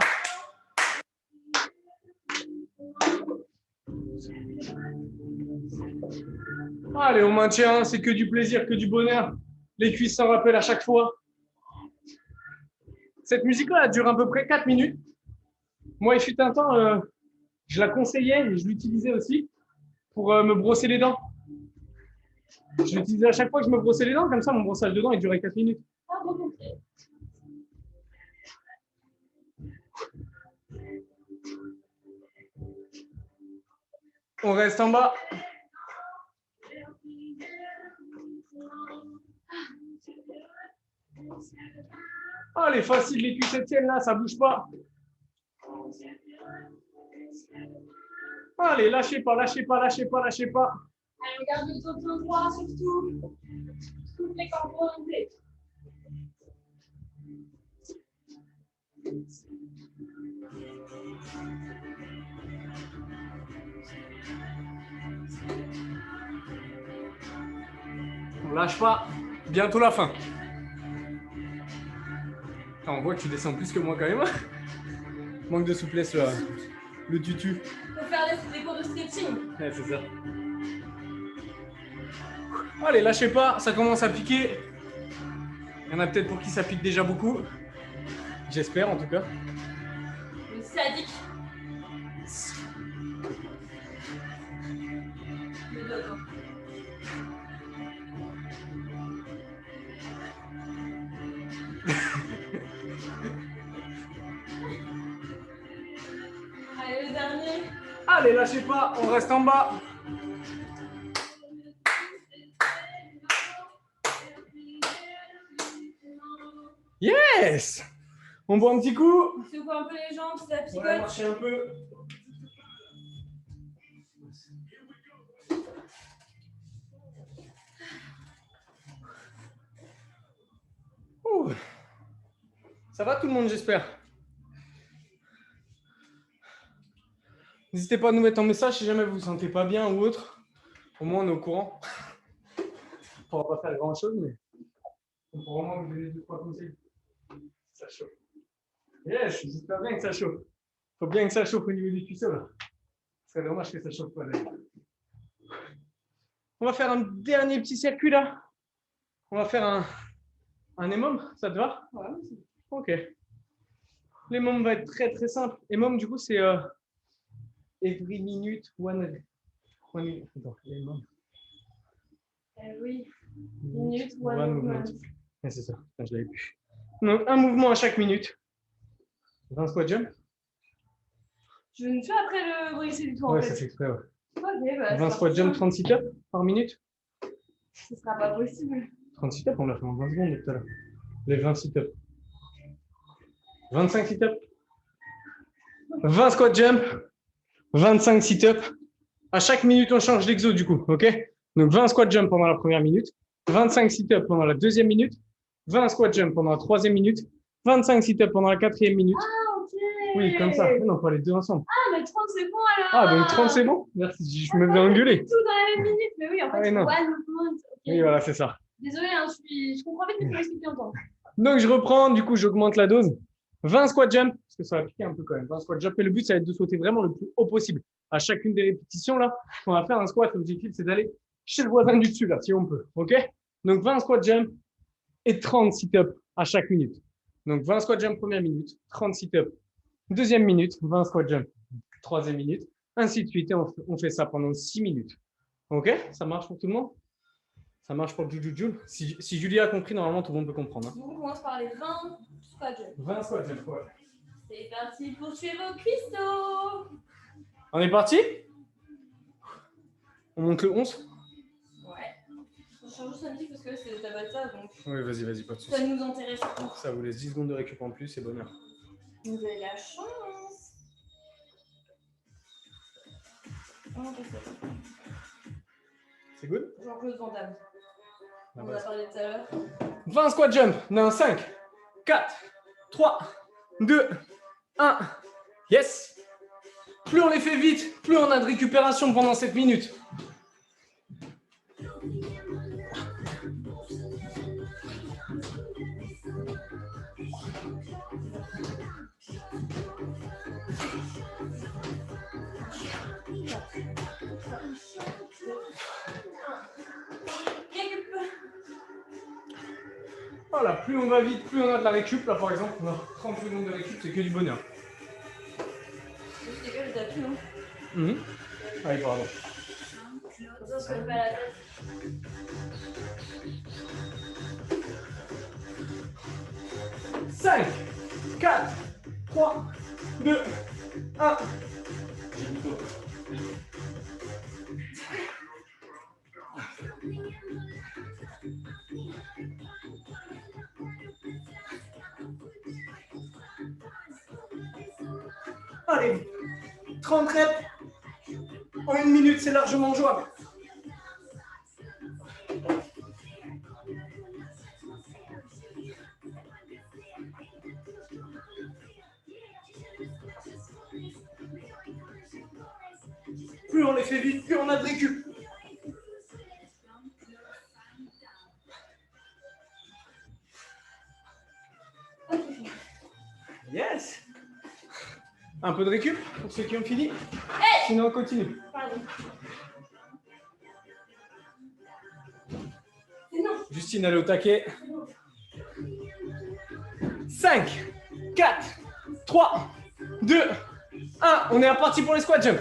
Allez, on maintient, c'est que du plaisir, que du bonheur. Les cuisses s'en rappellent à chaque fois. Cette musique-là, elle dure à peu près 4 minutes. Moi, il fut un temps, je la conseillais et je l'utilisais aussi pour me brosser les dents. Je l'utilisais à chaque fois que je me brossais les dents, comme ça, mon brossage de dents, il durait 4 minutes. On reste en bas. Allez, facile, les cuisses tiennent là, ça bouge pas. Allez, lâchez pas, lâchez pas, lâchez pas, lâchez pas. Allez, regarde le tonton droit surtout. Toutes les cordes remontées. On lâche pas. Bientôt la fin. Ah, on voit que tu descends plus que moi quand même. Manque de souplesse là. Le tutu. Faut faire des cours de stretching. Ouais, c'est ça. Allez, lâchez pas, ça commence à piquer. Il y en a peut-être pour qui ça pique déjà beaucoup. J'espère en tout cas. Le sadique. Le dodo. Allez, le dernier. Allez, lâchez pas, on reste en bas. Yes! On boit un petit coup. On secoue un peu les jambes, ça On picote. va marcher un peu. Ouh. Ça va tout le monde, j'espère. N'hésitez pas à nous mettre en message si jamais vous vous sentez pas bien ou autre. Au moins, on est au courant. On va pas faire grand chose, mais on pourra au moins vous donner 2-3 conseils. Ça chauffe. Yes, j'espère bien que ça chauffe. Faut bien que ça chauffe au niveau des cuisses là. Ce serait dommage que ça chauffe pas d'ailleurs. On va faire un dernier petit circuit là. On va faire un EMOM, ça te va? Ouais, Ok. L'EMOM va être très très simple. EMOM du coup c'est every minute one minute. Attends, EMOM. oui. Minute, one movement. Ouais, c'est ça, je l'avais plus. Donc un mouvement à chaque minute. 20 squat jump. Je ne fais après le brisser du tout en Ouais, fait. ça fait exprès, ouais. Ok, bah, 20 squat jump, 30 sit-ups par minute. ce sera pas possible. 30 sit-ups, on l'a fait en 20 secondes tout à l'heure. Les 20 sit-ups. 25 sit-ups. 20 squat jump. 25 sit-ups. À chaque minute, on change d'exo du coup, ok? Donc 20 squat jump pendant la première minute. 25 sit-ups pendant la deuxième minute. 20 squat jump pendant la troisième minute. 25 sit-ups pendant la quatrième minute. Ah, ok. Oui, comme ça. Non, pas les deux ensemble. Ah, mais 30 c'est bon alors. Ah, donc 30 c'est bon? Merci, je me fais engueuler. Tout dans la même minute, mais oui, en fait, Ah, non. one movement. Okay. Oui, voilà, c'est ça. Désolée, hein, je comprends vite, mais il faut expliquer en temps. Donc, je reprends, du coup, j'augmente la dose. 20 squat jump, parce que ça va piquer un peu quand même. 20 squat jump, et le but, ça va être de sauter vraiment le plus haut possible. À chacune des répétitions, là, on va faire un squat. L'objectif, c'est d'aller chez le voisin du dessus, là, si on peut. OK? Donc, 20 squat jump et 30 sit-ups à chaque minute. Donc, 20 squat jump première minute, 30 sit-ups deuxième minute, 20 squat jump troisième minute, ainsi de suite. Et on fait ça pendant 6 minutes. OK? Ça marche pour tout le monde? Ça marche pour Juju. Si Julie a compris, normalement, tout le monde peut comprendre. Hein. Donc, on commence par les 20 squat jump. 20 squat jump, ouais. C'est parti pour tuer vos cuisseaux. On est parti? On monte le 11? Ouais. Je change juste la musique parce que là, c'est de la Tabata, donc Oui, vas-y, pas de soucis. ça nous intéresse surtout. Ça vous laisse 10 secondes de récup en plus, c'est bonheur. Vous avez la chance. Oh, C'est good? Jean-Claude Van Damme. La On en a base. parlé tout à l'heure. 20 squat jump. Non, 5, 4, 3, 2, 1. Yes! Plus on les fait vite, plus on a de récupération pendant cette minute. Voilà, plus on va vite, plus on a de la récup. Là, par exemple, on a 30 secondes de récup, c'est que du bonheur. C'est que le tapis, non? Allez, pardon. Comme ça, on se colle pas à la tête. 5, 4, 3, 2, 1. J'ai du tout. Allez, 30 reps en 1 minute, c'est largement jouable. Plus on les fait vite, plus on a de récup. Yes. Un peu de récup pour ceux qui ont fini. Sinon on continue. Pardon. Justine, elle est au taquet. 5, 4, 3, 2, 1. On est reparti pour les squat jump.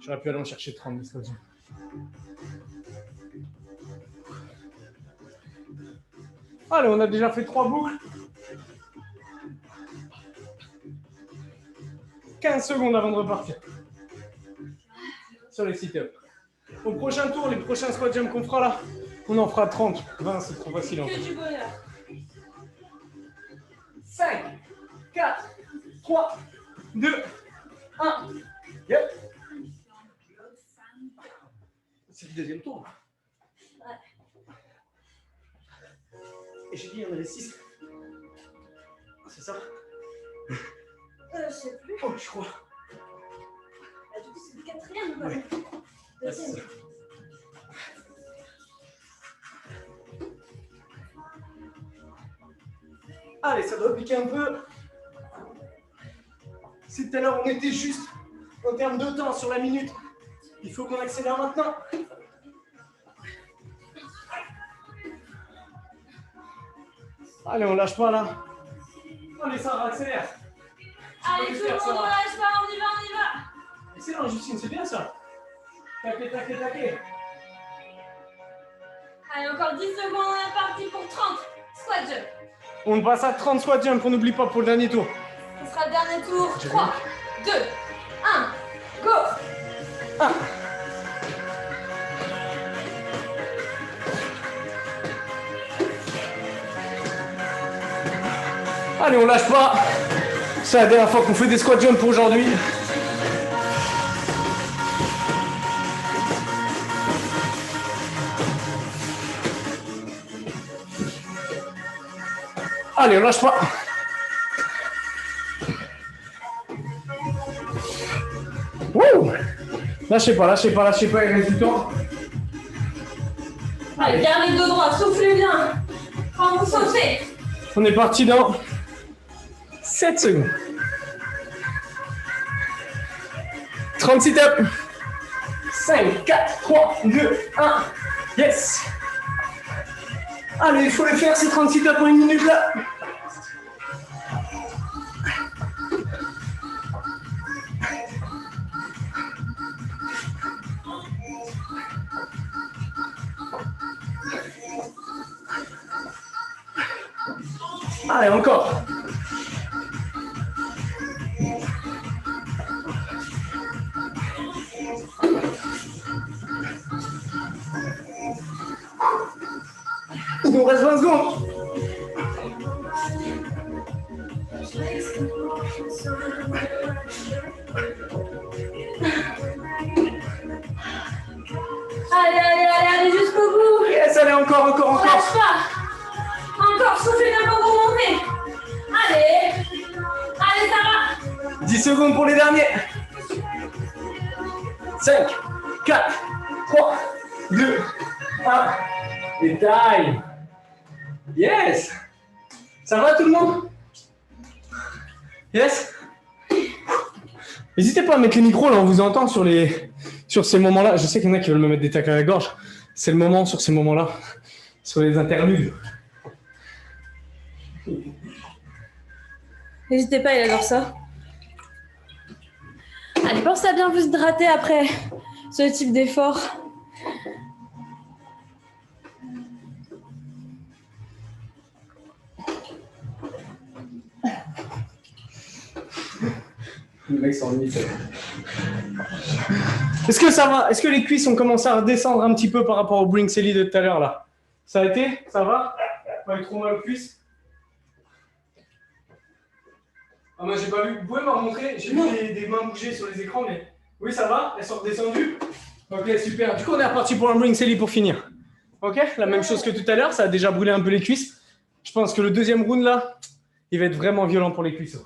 J'aurais pu aller en chercher 30, mais c'est pas besoin. Allez, on a déjà fait 3 boucles. 15 secondes avant de repartir. Sur les sit-ups. Au prochain tour, les prochains squat jump qu'on fera là, on en fera 30. 20, c'est trop facile en fait. Que du bonheur. 5, 4, 3, 2, 1. Yep. C'est le deuxième tour. Ouais. Et j'ai dit, il y en avait 6. C'est ça? Je sais plus. Oh, je crois. Ah, du coup, c'est le quatrième ou pas? Ouais. Deuxième. Allez, ça doit piquer un peu. Si tout à l'heure on était juste en termes de temps sur la minute, il faut qu'on accélère maintenant. Allez, on lâche pas là. Allez, ça accélère. Allez, tout le monde, on lâche pas, on y va, on y va. Excellent, Justine, c'est bien ça. Taquet, taquet, taquet. Allez, encore 10 secondes, on est parti pour 30. Squat jump. On passe à 30 squat jump, on n'oublie pas pour le dernier tour. Ce sera le dernier tour. 3, 2, 1, go. 1. Allez, on lâche pas. C'est la dernière fois qu'on fait des squat jump pour aujourd'hui. Allez, on lâche pas. Wouh! Lâchez pas, lâchez pas, lâchez pas, il reste du temps. Allez, gardez le dos droit, soufflez bien. Quand vous sautez. On est parti dans 7 secondes. 30 sit-ups. 5, 4, 3, 2, 1. Yes! Allez, il faut les faire ces 30 sit-ups en 1 minute là. Allez, encore. Il nous reste 20 secondes. Allez, allez, allez, allez jusqu'au bout. Yes, allez, encore. Lâche pas. Encore, soufflez bien pour vous monter. Allez. Allez, ça va. 10 secondes pour les derniers. 5, 4, 3, 2, 1. Et taille. Yes. Ça va tout le monde? Yes. N'hésitez pas à mettre les micros, là, on vous entend sur ces moments-là. Je sais qu'il y en a qui veulent me mettre des tacles à la gorge. C'est le moment, sur ces moments-là, sur les interludes. N'hésitez pas, il adore ça. Allez, pensez à bien vous hydrater après ce type d'effort. Le mec s'ennuie. Est-ce que ça va? Est-ce que les cuisses ont commencé à redescendre un petit peu par rapport au Bring Selly de tout à l'heure là? Ça a été? Ça va? Pas eu trop mal aux cuisses? Ah, moi j'ai pas vu. Vous pouvez me remontrer? J'ai vu des mains bouger sur les écrans, mais oui, ça va? Elles sont redescendues? Ok, super. Du coup, on est reparti pour un Bring Selly pour finir. Ok? La même chose que tout à l'heure, ça a déjà brûlé un peu les cuisses. Je pense que le deuxième round là, il va être vraiment violent pour les cuisses.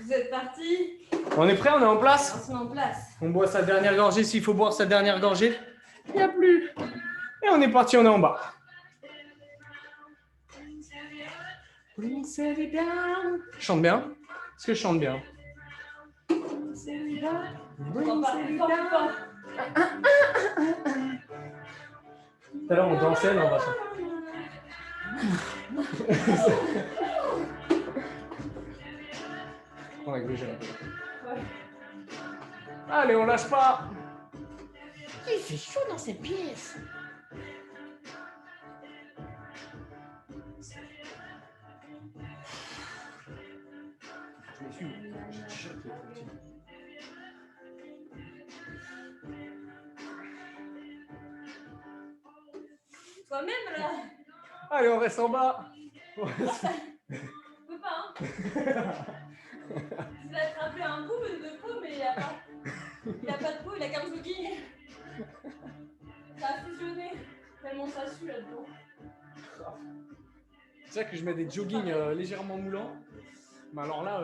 Vous êtes partis? On est prêt? On est en place? On est en place. On boit sa dernière gorgée s'il faut boire sa dernière gorgée. Il n'y a plus. Et on est parti, on est en bas. Je chante bien? Est-ce que je chante bien? Tout à l'heure, on dansait, là, on va chanter. On va bouger un peu. Allez, on lâche pas. Il fait chaud dans cette pièce. Je me suis. J'ai t-shirt qui est trop petit. Toi-même là. Allez, on reste en bas. On peut pas, hein. Il a attrapé un bout de peau, mais il n'y a pas. Il n'a pas de peau, il a qu'un jogging. Ça a fusionné. Tellement ça sue là-dedans. C'est vrai que je mets des joggings légèrement moulants. Mais alors là,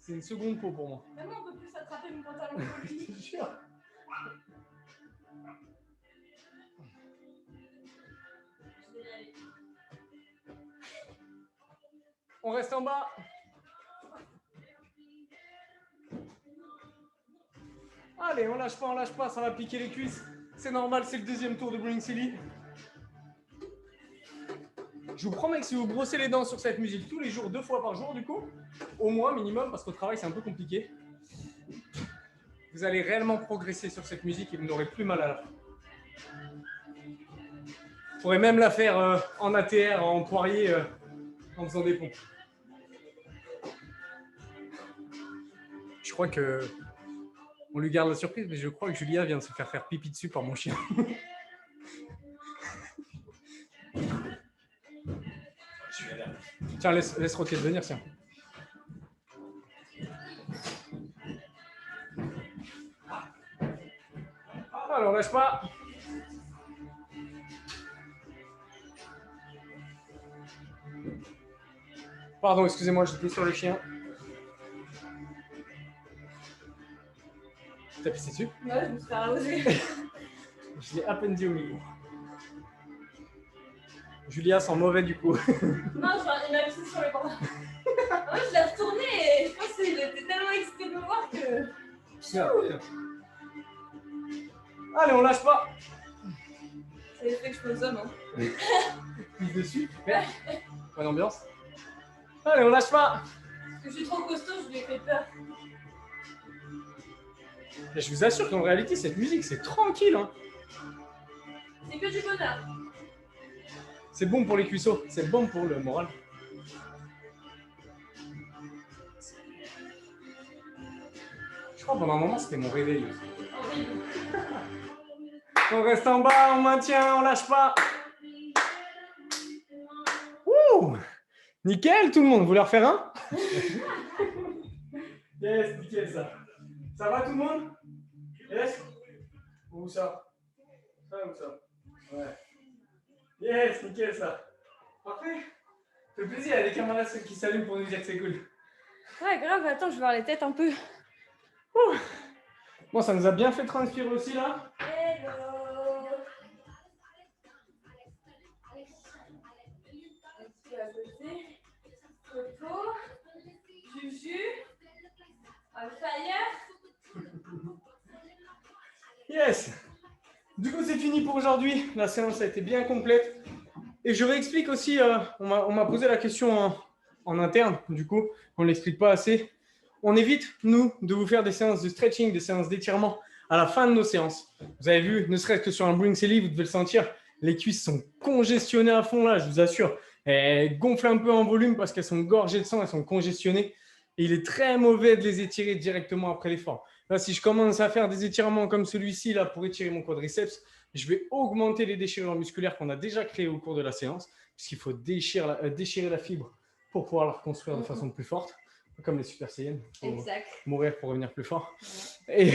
c'est une seconde peau pour moi. Vraiment, on peut plus attraper mon pantalon jogging. Je te jure. Je vais y aller. On reste en bas. Allez, on lâche pas, ça va piquer les cuisses. C'est normal, c'est le deuxième tour de Bring Selly. Je vous promets que si vous brossez les dents sur cette musique tous les jours, 2 fois par jour du coup, au moins minimum, parce qu'au travail c'est un peu compliqué, vous allez réellement progresser sur cette musique et vous n'aurez plus mal à la fin. Vous pourrez même la faire en ATR, en poirier, en faisant des pompes. Je crois que on lui garde la surprise, mais je crois que Julia vient de se faire pipi dessus par mon chien. Tiens, laisse Rocket venir, tiens. Alors, lâche pas. Pardon, excusez-moi, j'étais sur le chien. Tu t'as pissé dessus? Ouais, je me suis fait arroser. Je l'ai à peine dit au milieu. Julia sent mauvais du coup. Non, il m'a pissé sur les pantalons. Moi, je l'ai retourné et je pense qu'il était tellement excité de me voir que. Allez, on lâche pas. C'est l'effet que je pose homme. Hein. Pisse dessus, super. Bonne ambiance. Allez, on lâche pas. Parce que je suis trop costaud, je lui ai fait peur. Et je vous assure qu'en réalité, cette musique, c'est tranquille. Hein. C'est que du bonheur. C'est bon pour les cuisseaux, c'est bon pour le moral. Je crois que pendant un moment, c'était mon réveil. Horrible. On reste en bas, on maintient, on lâche pas. Ouh, nickel, tout le monde. Vous voulez en refaire un? Yes, nickel ça. Ça va tout le monde? Yes? Où ça? Ça ou ça? Ouais. Yes, nickel ça. Parfait. Ça fait plaisir, il y a des camarades qui s'allument pour nous dire que c'est cool. Ouais, grave, attends, je vais voir les têtes un peu. Bon, ça nous a bien fait transpirer aussi là. Hello. Ici à côté. Toto. Juju. On fire. Yes. Du coup, c'est fini pour aujourd'hui. La séance a été bien complète. Et je réexplique aussi, on m'a posé la question en interne, du coup, on ne l'explique pas assez. On évite, nous, de vous faire des séances de stretching, des séances d'étirement à la fin de nos séances. Vous avez vu, ne serait-ce que sur un Bring Selly, vous devez le sentir, les cuisses sont congestionnées à fond là, je vous assure. Elles gonflent un peu en volume parce qu'elles sont gorgées de sang, elles sont congestionnées. Et il est très mauvais de les étirer directement après l'effort. Là, si je commence à faire des étirements comme celui-ci là pour étirer mon quadriceps, je vais augmenter les déchirures musculaires qu'on a déjà créées au cours de la séance, puisqu'il faut déchirer la fibre pour pouvoir la reconstruire de façon plus forte, comme les Super Saiyans. Exact. Mourir pour revenir plus fort. Ouais. Et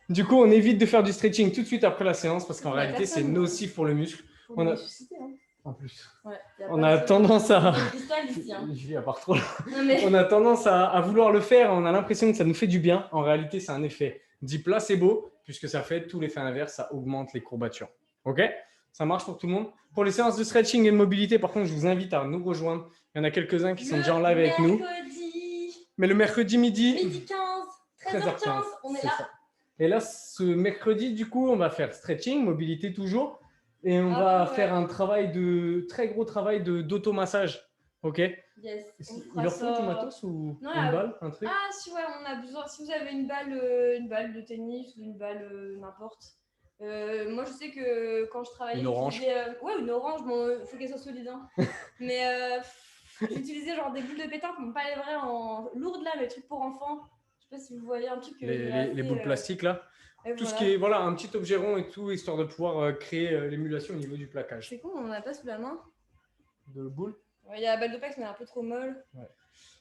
du coup, on évite de faire du stretching tout de suite après la séance, parce qu'en réalité, c'est nocif pour le muscle. On a... Susciter, hein. En plus. Ouais, on a tendance à... Ici, hein. Je vis à part trop là. Mais... On a tendance à vouloir le faire, on a l'impression que ça nous fait du bien. En réalité, c'est un effet dit placebo, puisque ça fait tout l'effet inverse, ça augmente les courbatures. Ok? Ça marche pour tout le monde. Pour les séances de stretching et de mobilité, par contre, je vous invite à nous rejoindre. Il y en a quelques-uns qui sont déjà en live avec nous. Mais le mercredi midi. Midi 15, 13h15, on est là. Ça. Et là, ce mercredi, du coup, on va faire stretching, mobilité toujours. Et on va faire un très gros travail d'automassage. Ok? Yes. Il leur faut du matos ou non, une balle, un truc? Ah, si, ouais, on a besoin. Si vous avez une balle de tennis ou une balle n'importe. Moi, je sais que quand je travaillais. Une orange. Ouais, une orange, bon, il faut qu'elle soit solide. Hein. Mais j'utilisais genre des boules de pétanque, mais pas les vraies en lourdes là, mais les trucs pour enfants. Je sais pas si vous voyez un truc. Les boules plastiques là. Tout ce qui est, voilà, un petit objet rond et tout, histoire de pouvoir créer l'émulation au niveau du plaquage. C'est con, on n'a pas sous la main. De boules? Il y a la balle de PEX, mais elle est un peu trop molle. Ouais.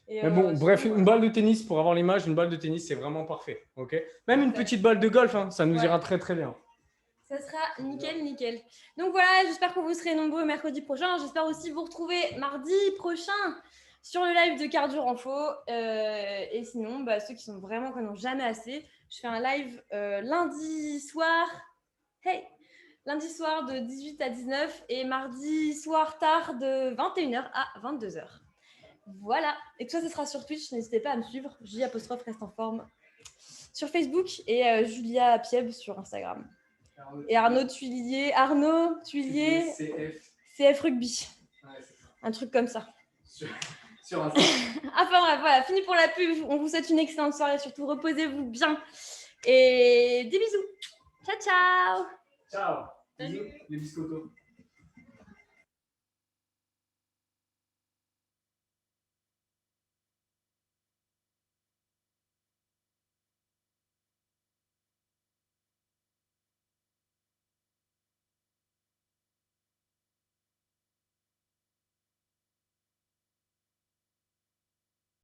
Et mais bon, bref, une balle de tennis, pour avoir l'image, une balle de tennis, c'est vraiment parfait. Okay, même une petite balle de golf, hein, ça nous ira très très bien. Ça sera nickel, nickel. Donc voilà, j'espère que vous serez nombreux mercredi prochain. J'espère aussi vous retrouver mardi prochain sur le live de Cardio Renfo. Et sinon, ceux qui sont vraiment qui n'ont jamais assez, je fais un live lundi soir. Hey! Lundi soir de 18 à 19 et mardi soir tard de 21h à 22h. Voilà. Et tout ça, ce sera sur Twitch. N'hésitez pas à me suivre. Julia Apostrophe reste en forme sur Facebook et Julia Pieb sur Instagram. Et Arnaud Tuilier, CF Rugby. Ouais, un truc comme ça. Sur Instagram. Enfin bref, voilà, fini pour la pub. On vous souhaite une excellente soirée. Surtout, reposez-vous bien. Et des bisous. Ciao, ciao. Ciao. Bisous, les biscottos.